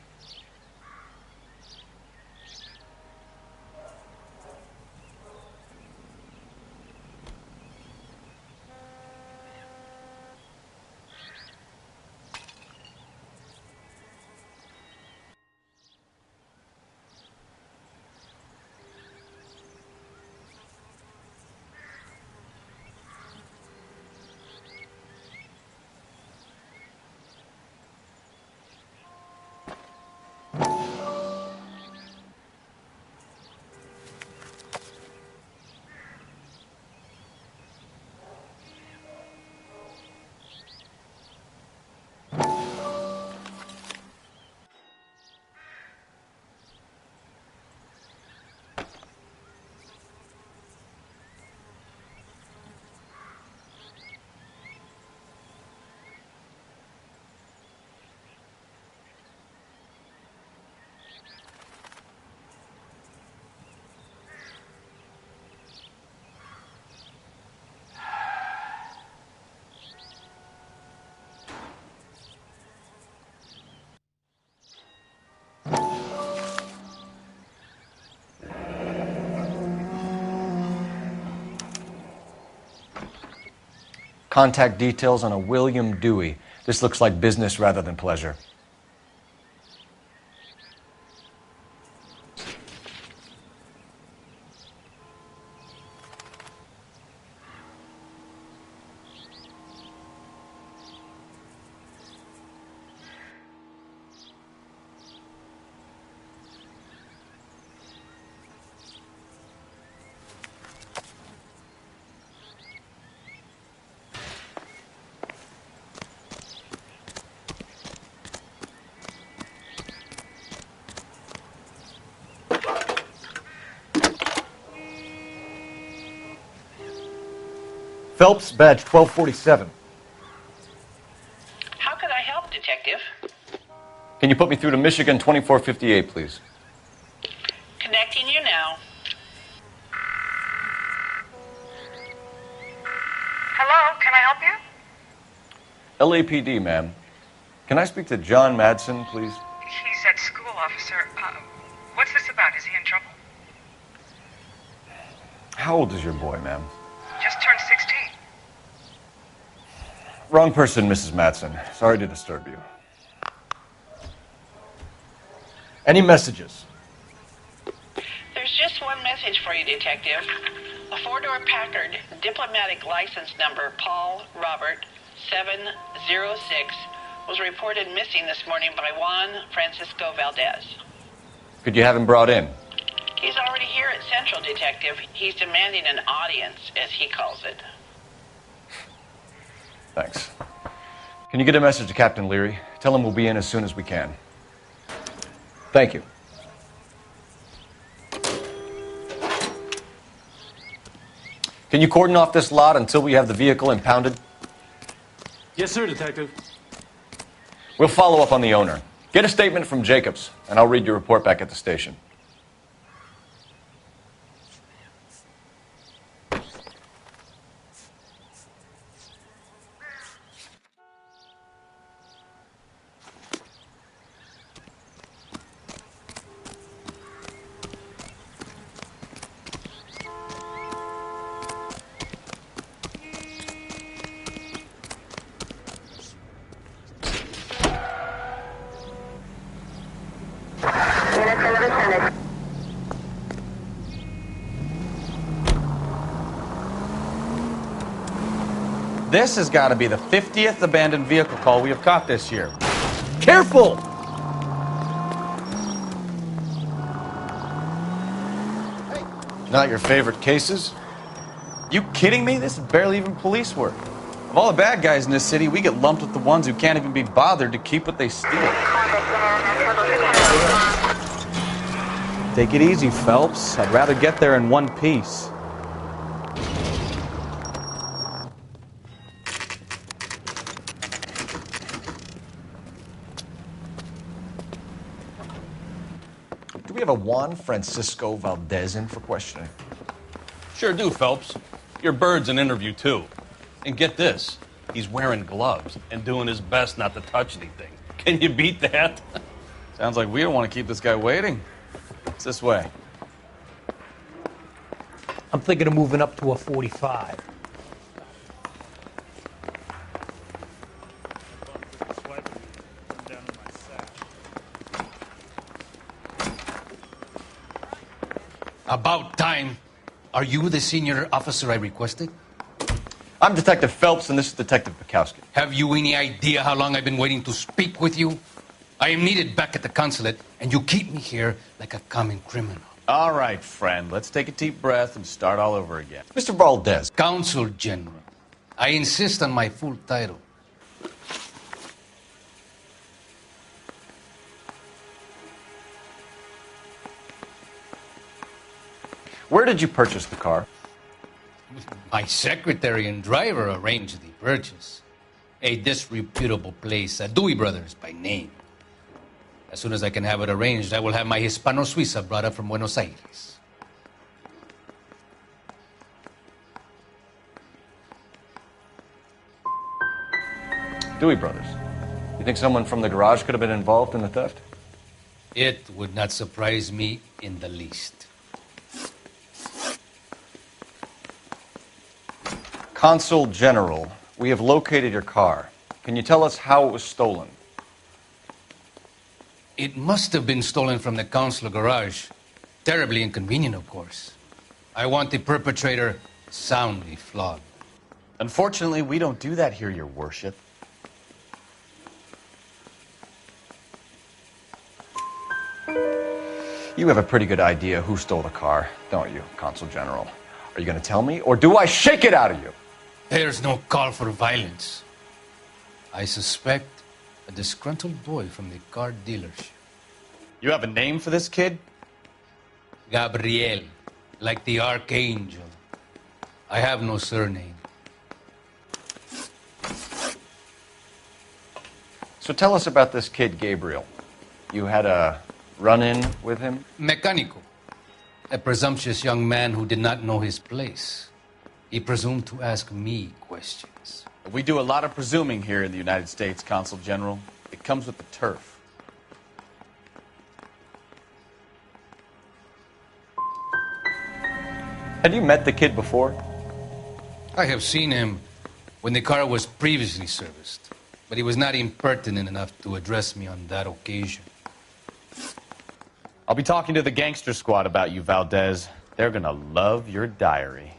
Contact details on a William Dewey. This looks like business rather than pleasure. Phelps, badge 1247. How could I help, Detective? Can you put me through to Michigan 2458, please? Connecting you now. Hello, can I help you? LAPD, ma'am. Can I speak to John Madsen, please? He's at school, officer. What's this about? Is he in trouble? How old is your boy, ma'am? Just turned 16. Wrong person, Mrs. Madsen. Sorry to disturb you. Any messages? There's just one message for you, Detective. A four-door Packard, diplomatic license number Paul Robert 706, was reported missing this morning by Juan Francisco Valdez. Could you have him brought in? He's already here at Central, Detective. He's demanding an audience, as he calls it. Thanks. Can you get a message to Captain Leary? Tell him we'll be in as soon as we can. Thank you. Can you cordon off this lot until we have the vehicle impounded? Yes, sir, Detective. We'll follow up on the owner. Get a statement from Jacobs, and I'll read your report back at the station. This has got to be the 50th abandoned vehicle call we have caught this year. Careful! Not your favorite cases? You kidding me? This is barely even police work. Of all the bad guys in this city, we get lumped with the ones who can't even be bothered to keep what they steal. Take it easy, Phelps. I'd rather get there in one piece. Do we have a Juan Francisco Valdez in for questioning? Sure do, Phelps. Your bird's an interview, too. And get this, he's wearing gloves and doing his best not to touch anything. Can you beat that? Sounds like we don't want to keep this guy waiting. It's this way. I'm thinking of moving up to a 45. About time. Are you the senior officer I requested? I'm Detective Phelps, and this is Detective Pikowski. Have you any idea how long I've been waiting to speak with you? I am needed back at the consulate, and you keep me here like a common criminal. All right, friend. Let's take a deep breath and start all over again. Mr. Valdez. Consul General. I insist on my full title. Where did you purchase the car? My secretary and driver arranged the purchase. A disreputable place, Dewey Brothers by name. As soon as I can have it arranged, I will have my Hispano Suiza brought up from Buenos Aires. Dewey Brothers. You think someone from the garage could have been involved in the theft? It would not surprise me in the least. Consul General, We have located your car. Can you tell us how it was stolen? It must have been stolen from the consular garage. Terribly inconvenient, of course. I want the perpetrator soundly flogged. Unfortunately, we don't do that here, Your Worship. You have a pretty good idea who stole the car, don't you, Consul General? Are you going to tell me, or do I shake it out of you? There's no call for violence. I suspect a disgruntled boy from the car dealership. You have a name for this kid? Gabriel, like the archangel. I have no surname. So tell us about this kid, Gabriel. You had a run-in with him? Mecánico. A presumptuous young man who did not know his place. He presumed to ask me questions. We do a lot of presuming here in the United States, Consul General. It comes with the turf. Had you met the kid before? I have seen him when the car was previously serviced, but he was not impertinent enough to address me on that occasion. I'll be talking to the gangster squad about you, Valdez. They're gonna love your diary.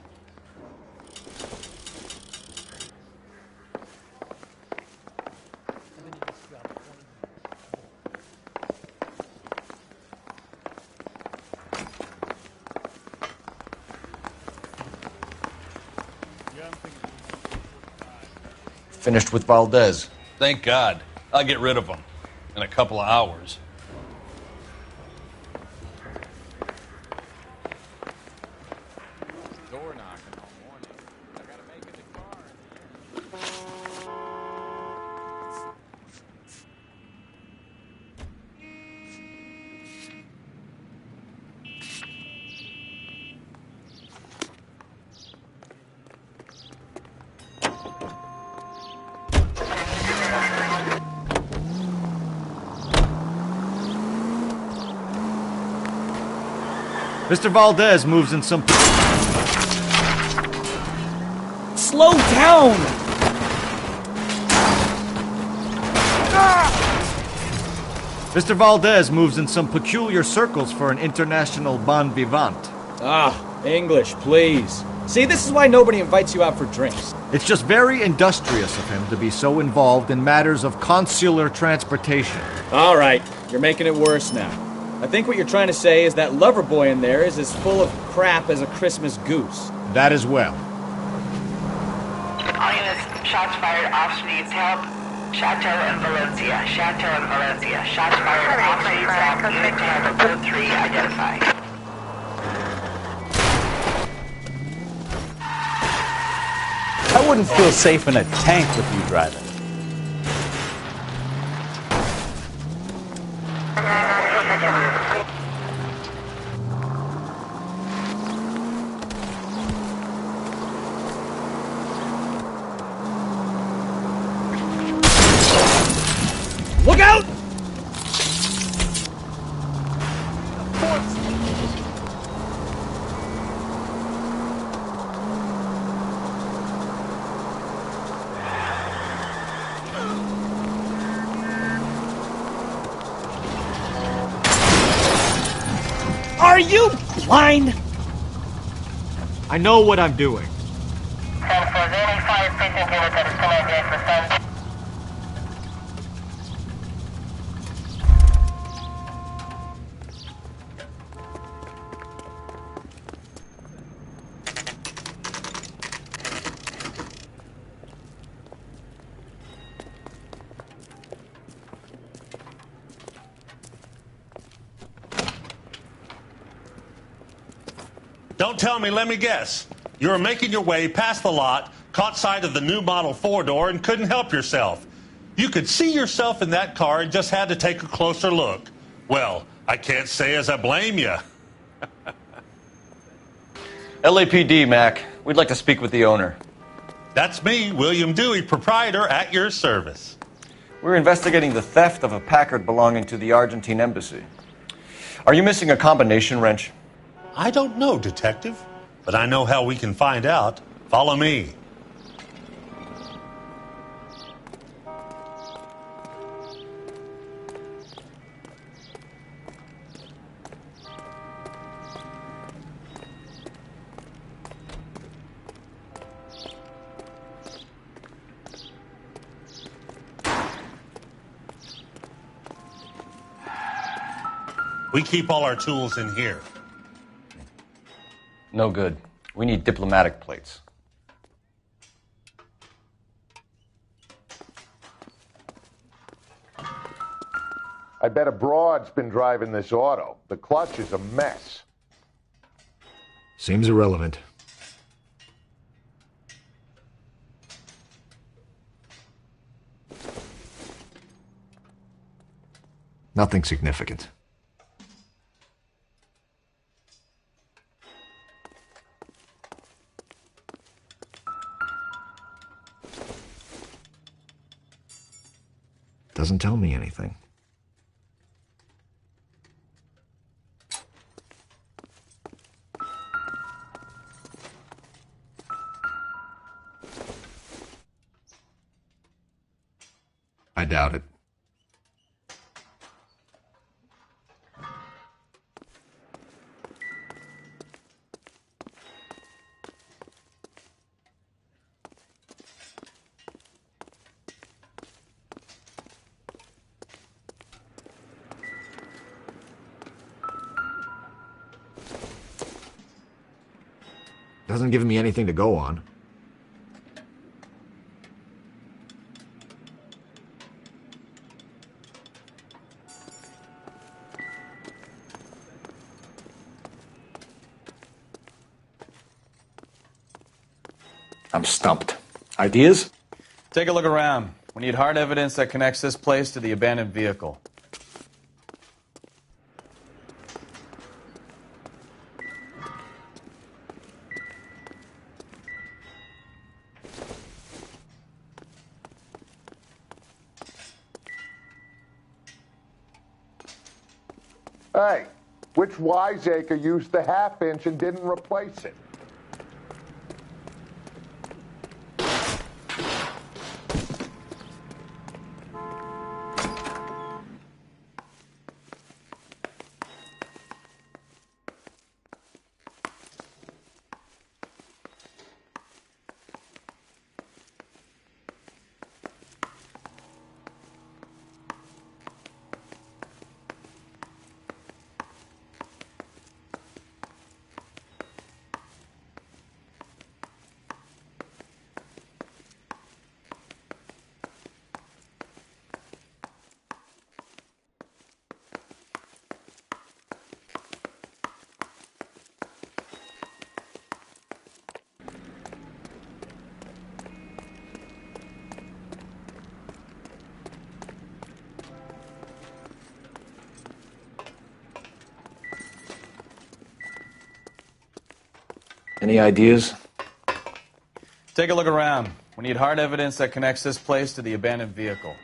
Finished with Valdez. Thank God. I'll get rid of him in a couple of hours. Door knocking all morning. I gotta make it to car. Mr. Valdez moves in some... Slow down! Mr. Valdez moves in some peculiar circles for an international bon vivant. Ah, English, please. See, this is why nobody invites you out for drinks. It's just very industrious of him to be so involved in matters of consular transportation. All right, you're making it worse now. I think what you're trying to say is that lover boy in there is as full of crap as a Christmas goose. That as well. All units, shots fired off streets, help. Chateau and Valencia, Chateau and Valencia. Shots fired off streets, help. Unit to handle code 3, identify. I wouldn't feel safe in a tank with you driving. Look out! Are you blind? I know what I'm doing. Don't tell me, let me guess. You were making your way past the lot, caught sight of the new model 4-door, and couldn't help yourself. You could see yourself in that car and just had to take a closer look. Well, I can't say as I blame you. LAPD, Mac. We'd like to speak with the owner. That's me, William Dewey, proprietor, at your service. We're investigating the theft of a Packard belonging to the Argentine embassy. Are you missing a combination wrench? I don't know, Detective, but I know how we can find out. Follow me. We keep all our tools in here. No good. We need diplomatic plates. I bet a broad's been driving this auto. The clutch is a mess. Seems irrelevant. Nothing significant. Doesn't tell me anything. I doubt it. Doesn't give me anything to go on. I'm stumped. Ideas? Take a look around. We need hard evidence that connects this place to the abandoned vehicle. Hey, which wiseacre used the half-inch and didn't replace it? Any ideas? Take a look around. We need hard evidence that connects this place to the abandoned vehicle.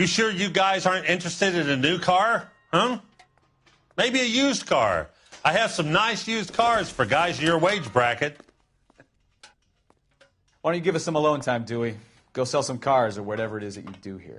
You sure you guys aren't interested in a new car? Huh? Maybe a used car. I have some nice used cars for guys in your wage bracket. Why don't you give us some alone time, Dewey? Go sell some cars or whatever it is that you do here.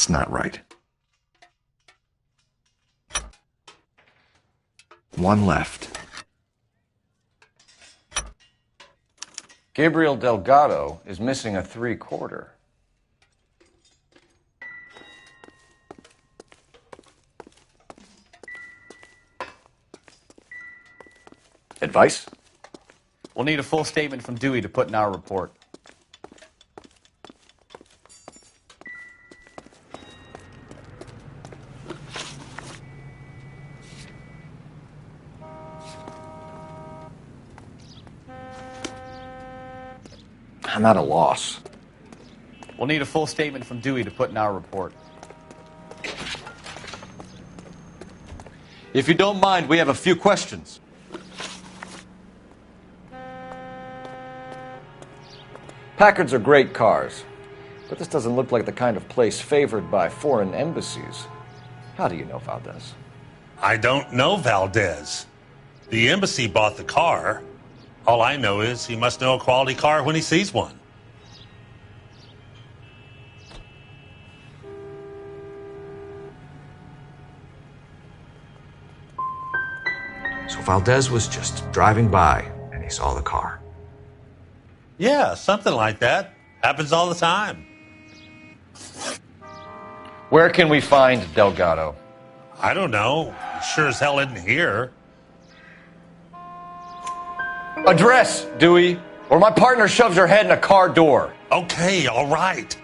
That's not right. One left. Gabriel Delgado is missing a 3/4. Advice? We'll need a full statement from Dewey to put in our report. I'm at a loss. We'll need a full statement from Dewey to put in our report. If you don't mind, we have a few questions. Packards are great cars, but this doesn't look like the kind of place favored by foreign embassies. How do you know Valdez? I don't know Valdez. The embassy bought the car. All I know is he must know a quality car when he sees one. So Valdez was just driving by and he saw the car. Yeah, something like that. Happens all the time. Where can we find Delgado? I don't know. He sure as hell isn't here. Address, Dewey, or my partner shoves her head in a car door. Okay, all right.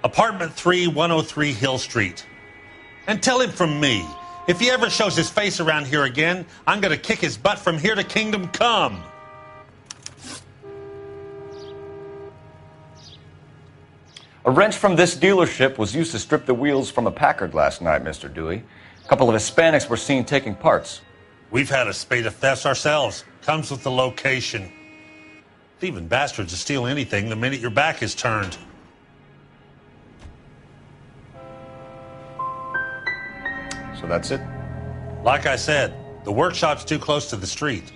Apartment 3, 103 Hill Street. And tell him from me, if he ever shows his face around here again, I'm going to kick his butt from here to Kingdom Come. A wrench from this dealership was used to strip the wheels from a Packard last night, Mr. Dewey. A couple of Hispanics were seen taking parts. We've had a spate of thefts ourselves. Comes with the location. Thieving bastards will steal anything the minute your back is turned. So that's it? Like I said, the workshop's too close to the street.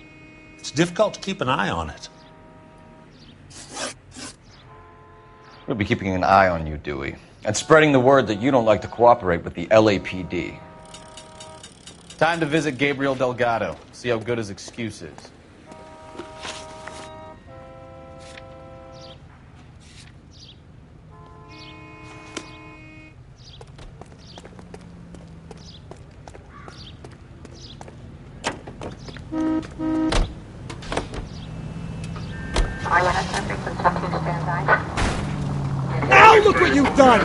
It's difficult to keep an eye on it. We'll be keeping an eye on you, Dewey, and spreading the word that you don't like to cooperate with the LAPD. Time to visit Gabriel Delgado, see how good his excuse is. Ow, look what you've done!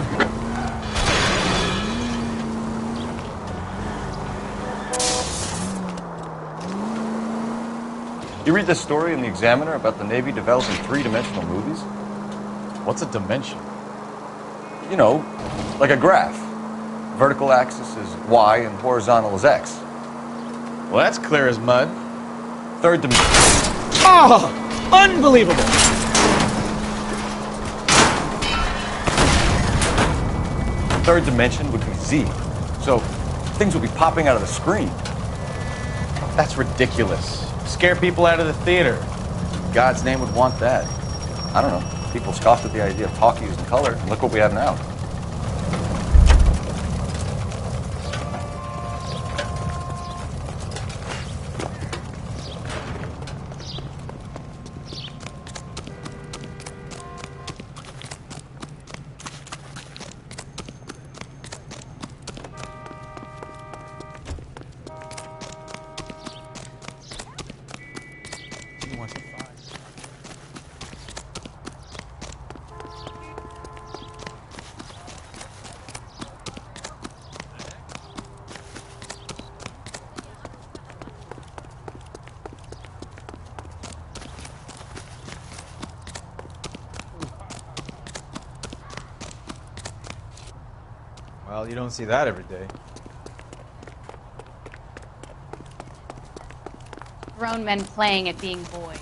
You read this story in the Examiner about the Navy developing three-dimensional movies? What's a dimension? You know, like a graph. Vertical axis is Y and horizontal is X. Well, that's clear as mud. Third dimension. Oh! Unbelievable! Third dimension would be Z. So things would be popping out of the screen. That's ridiculous. Scare people out of the theater. God's name would want that. I don't know. People scoffed at the idea of talkies in color, and look what we have now. Well, you don't see that every day. Grown men playing at being boys.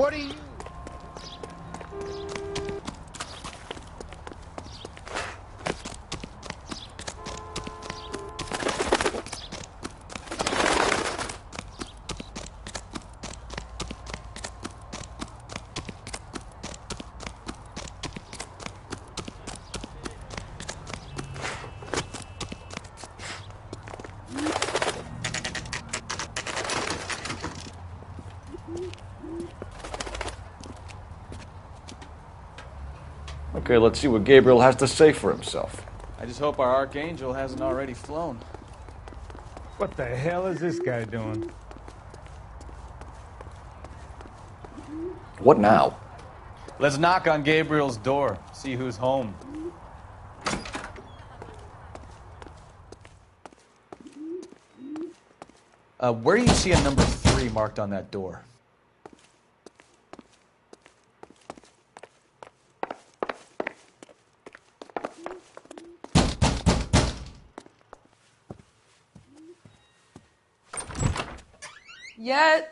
What are you? Okay, let's see what Gabriel has to say for himself. I just hope our archangel hasn't already flown. What the hell is this guy doing? What now? Let's knock on Gabriel's door, see who's home. Where do you see a number 3 marked on that door? Yeah.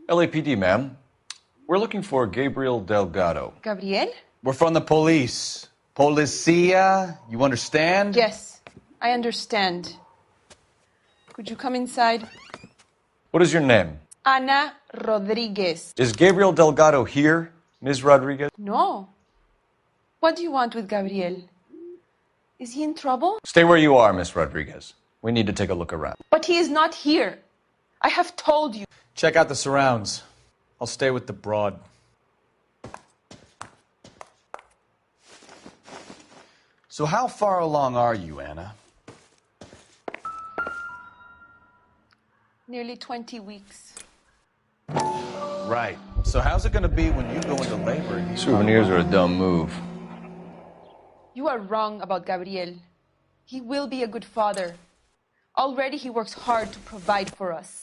LAPD, ma'am. We're looking for Gabriel Delgado. Gabriel? We're from the police. Policia, you understand? Yes, I understand. Could you come inside? What is your name? Ana Rodriguez. Is Gabriel Delgado here, Ms. Rodriguez? No. What do you want with Gabriel? Is he in trouble? Stay where you are, Ms. Rodriguez. We need to take a look around. But he is not here. I have told you. Check out the surrounds. I'll stay with the broad. So how far along are you, Anna? Nearly 20 weeks. Right. So how's it going to be when you go into labor? Souvenirs are a dumb move. You are wrong about Gabriel. He will be a good father. Already he works hard to provide for us.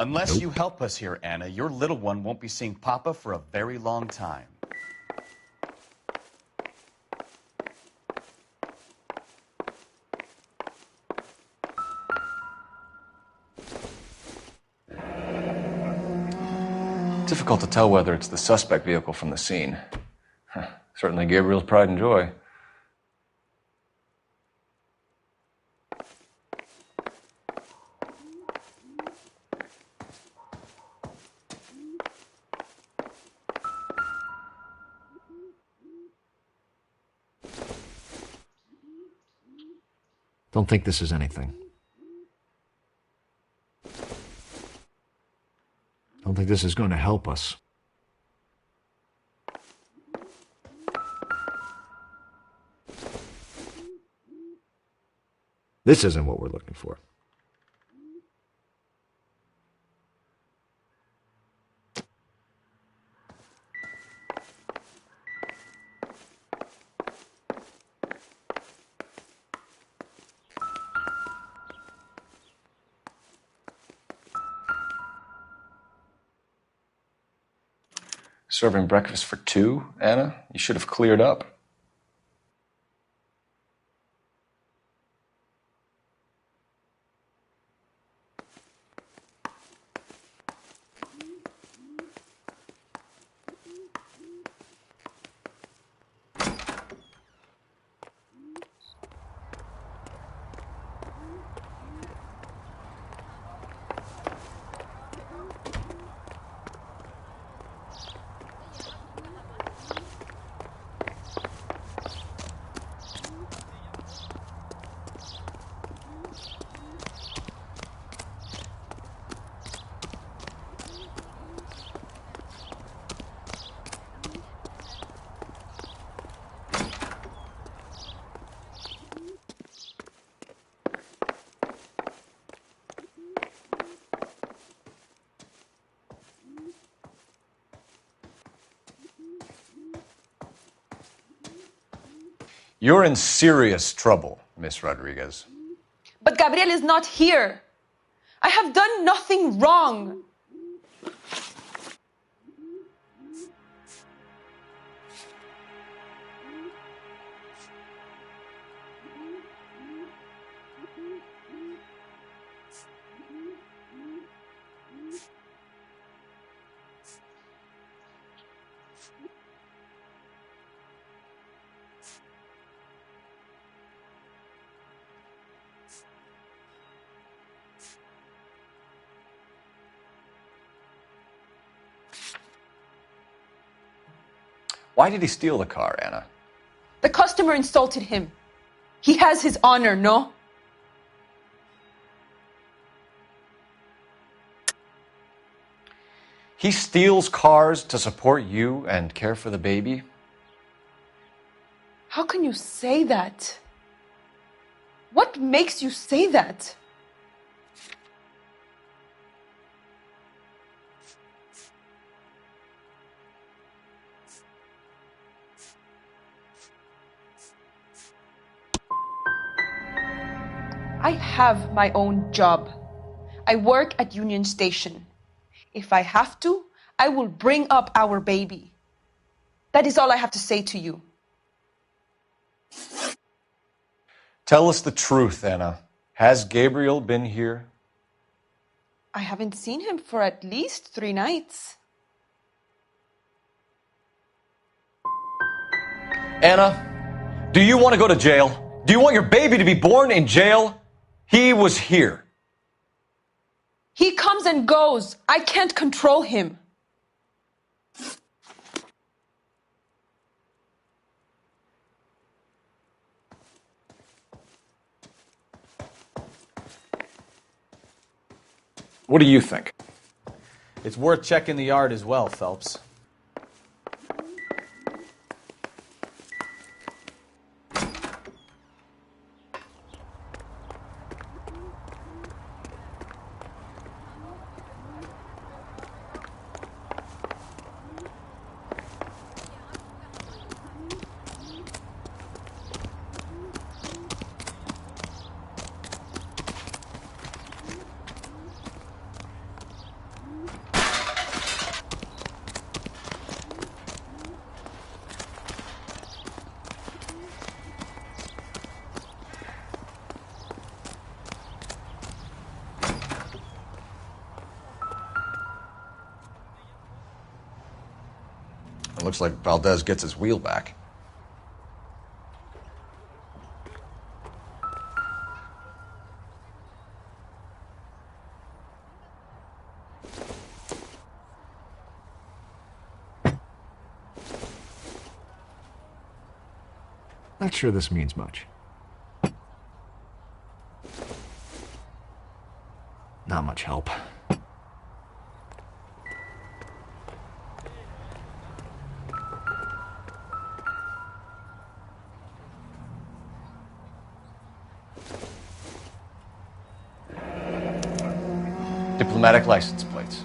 Unless you help us here, Anna, your little one won't be seeing Papa for a very long time. Difficult to tell whether it's the suspect vehicle from the scene. Certainly Gabriel's pride and joy. Don't think this is anything. Don't think this is going to help us. This isn't what we're looking for. Serving breakfast for 2, Anna? You should have cleared up. You're in serious trouble, Miss Rodriguez. But Gabriel is not here. I have done nothing wrong. Why did he steal the car, Anna? The customer insulted him. He has his honor, no? He steals cars to support you and care for the baby? How can you say that? What makes you say that? I have my own job. I work at Union Station. If I have to, I will bring up our baby. That is all I have to say to you. Tell us the truth, Anna. Has Gabriel been here? I haven't seen him for at least 3 nights. Anna, do you want to go to jail? Do you want your baby to be born in jail? He was here. He comes and goes. I can't control him. What do you think? It's worth checking the yard as well, Phelps. It looks like Valdez gets his wheel back. Not sure this means much. Not much help. Diplomatic license plates.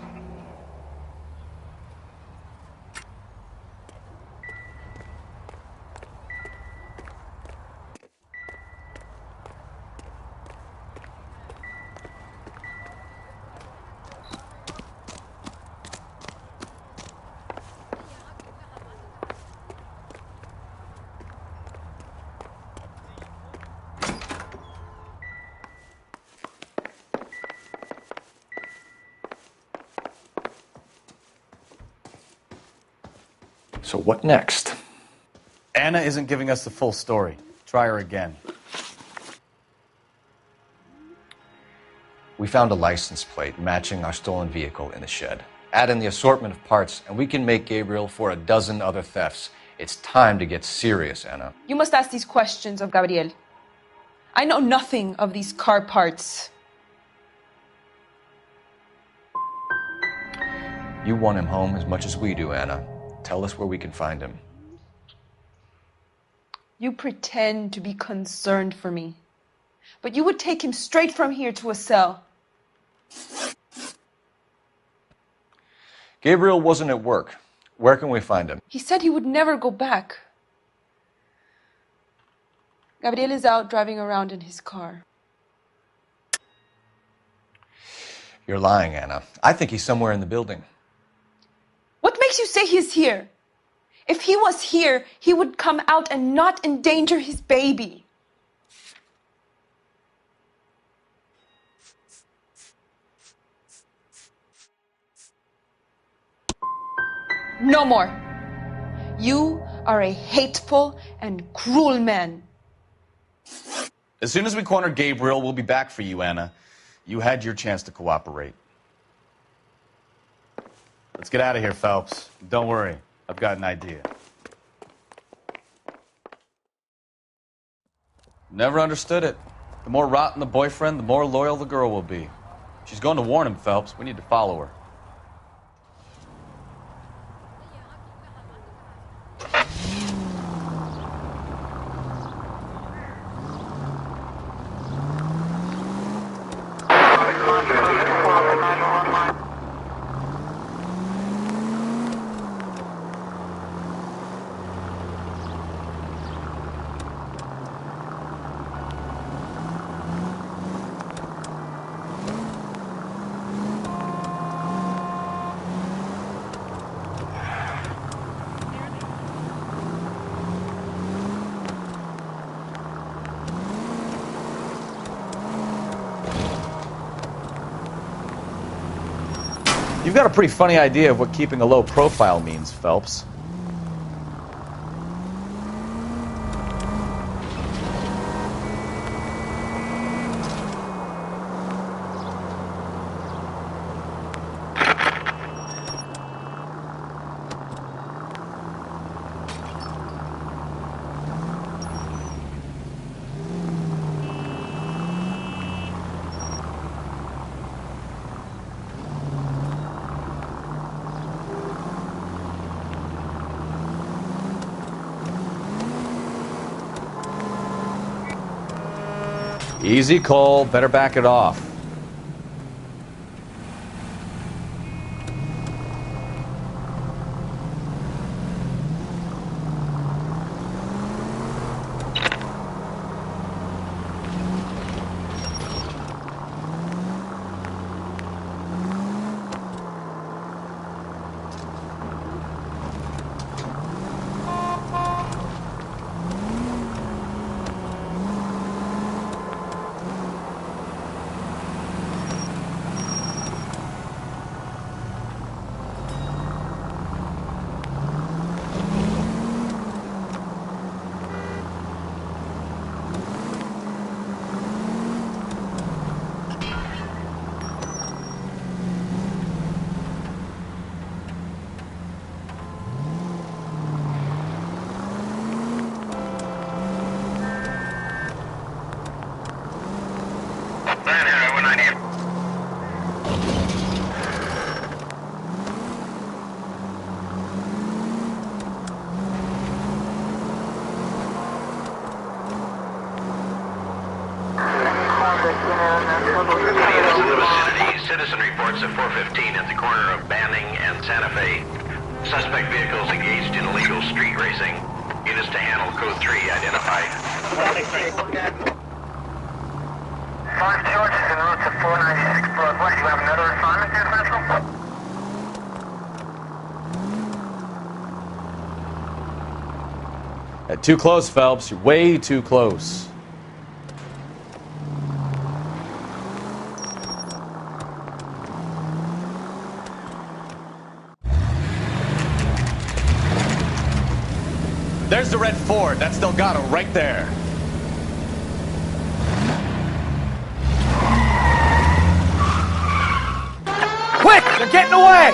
So what next? Anna isn't giving us the full story. Try her again. We found a license plate matching our stolen vehicle in the shed. Add in the assortment of parts, and we can make Gabriel for a dozen other thefts. It's time to get serious, Anna. You must ask these questions of Gabriel. I know nothing of these car parts. You want him home as much as we do, Anna. Tell us where we can find him. You pretend to be concerned for me, but you would take him straight from here to a cell. Gabriel wasn't at work. Where can we find him? He said he would never go back. Gabriel is out driving around in his car. You're lying, Anna. I think he's somewhere in the building. What makes you say he's here? If he was here, he would come out and not endanger his baby. No more. You are a hateful and cruel man. As soon as we corner Gabriel, we'll be back for you, Anna. You had your chance to cooperate. Let's get out of here, Phelps. Don't worry, I've got an idea. Never understood it. The more rotten the boyfriend, the more loyal the girl will be. She's going to warn him, Phelps. We need to follow her. You've got a pretty funny idea of what keeping a low profile means, Phelps. Easy, Cole. Better back it off. Citizen reports at 415 at the corner of Banning and Santa Fe. Suspect vehicles engaged in illegal street racing. Units to handle code 3 identified. 5 George is en route to 496 Broadway. You have another assignment here, Central? Too close, Phelps. You're way too close. There's the red Ford. That's Delgado right there. Quick! They're getting away!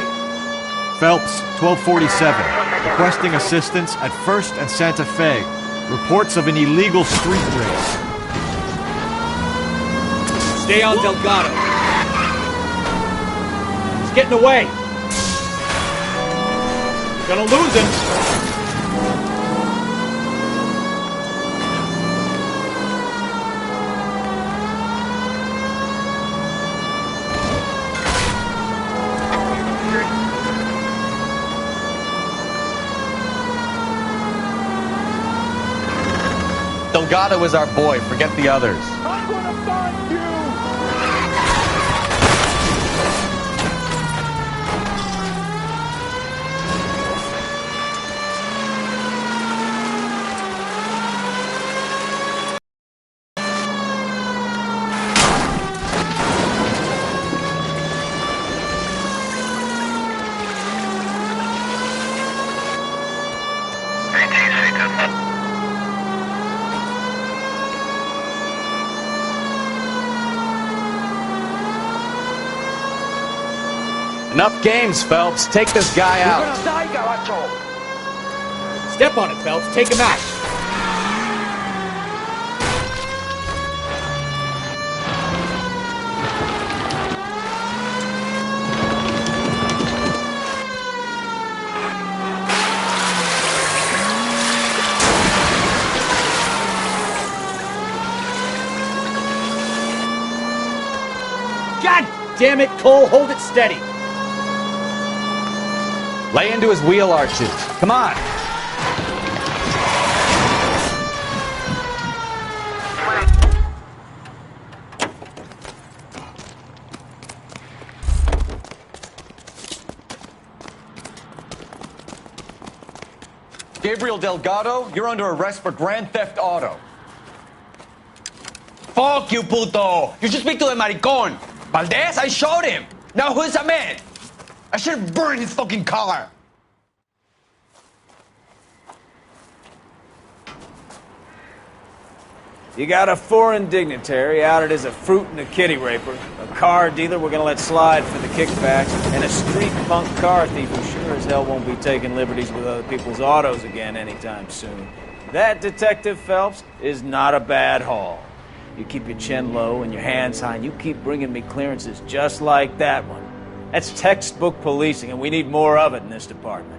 Phelps, 1247. Requesting assistance at 1st and Santa Fe. Reports of an illegal street race. Stay on Delgado. He's getting away. Gonna lose him. Delgado is our boy. Forget the others. I'm gonna find you! Enough games, Phelps. Take this guy out. You're gonna die, Garacho. Step on it, Phelps. Take him out. God damn it, Cole. Hold it steady. Lay into his wheel arches. Come on. Gabriel Delgado, you're under arrest for grand theft auto. Fuck you, puto! You should speak to the maricon. Valdez, I showed him. Now who's the man? I should have burned his fucking car. You got a foreign dignitary outed as a fruit and a kitty raper, a car dealer we're gonna let slide for the kickbacks, and a street punk car thief who sure as hell won't be taking liberties with other people's autos again anytime soon. That, Detective Phelps, is not a bad haul. You keep your chin low and your hands high, and you keep bringing me clearances just like that one. That's textbook policing, and we need more of it in this department.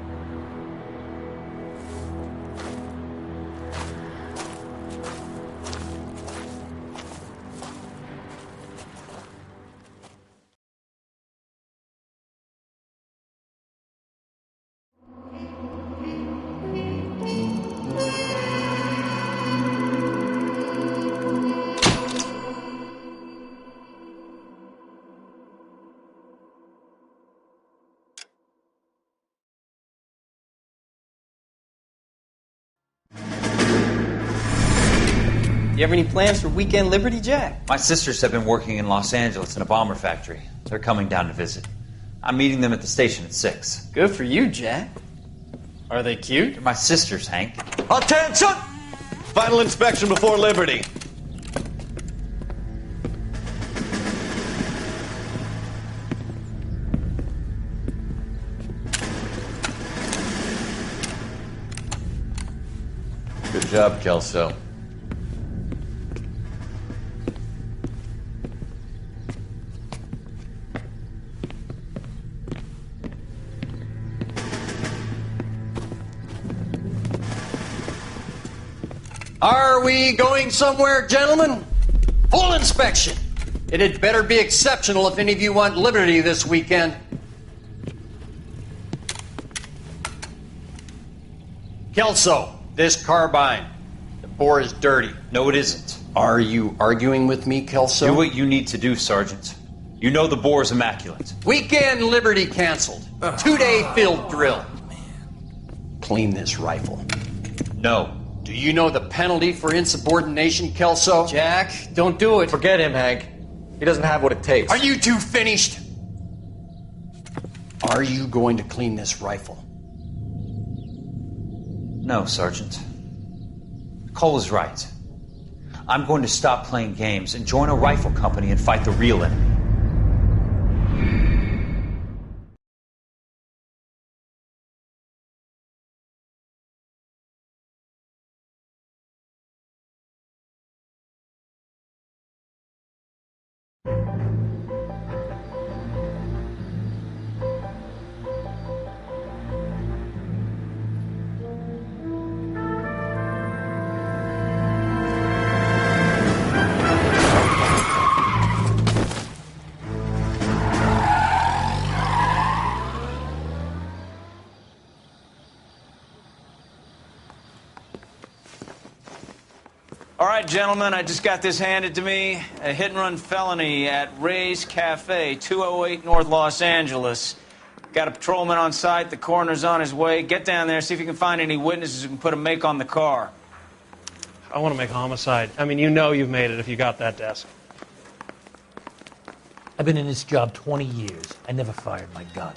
You have any plans for weekend Liberty, Jack? My sisters have been working in Los Angeles in a bomber factory. They're coming down to visit. I'm meeting them at the station at 6. Good for you, Jack. Are they cute? They're my sisters, Hank. Attention! Final inspection before Liberty. Good job, Kelso. Are we going somewhere, gentlemen? Full inspection. It had better be exceptional if any of you want liberty this weekend. Kelso, this carbine. The bore is dirty. No, it isn't. Are you arguing with me, Kelso? Do what you need to do, Sergeant. You know the bore is immaculate. Weekend liberty canceled. 2-day field drill. Clean this rifle. No. Do you know the penalty for insubordination, Kelso? Jack, don't do it. Forget him, Hank. He doesn't have what it takes. Are you two finished? Are you going to clean this rifle? No, Sergeant. Cole is right. I'm going to stop playing games and join a rifle company and fight the real enemy. All right, gentlemen, I just got this handed to me. A hit-and-run felony at Ray's Cafe, 208 North Los Angeles. Got a patrolman on site. The coroner's on his way. Get down there, see if you can find any witnesses who can put a make on the car. I want to make homicide. I mean, you know you've made it if you got that desk. I've been in this job 20 years. I never fired my gun.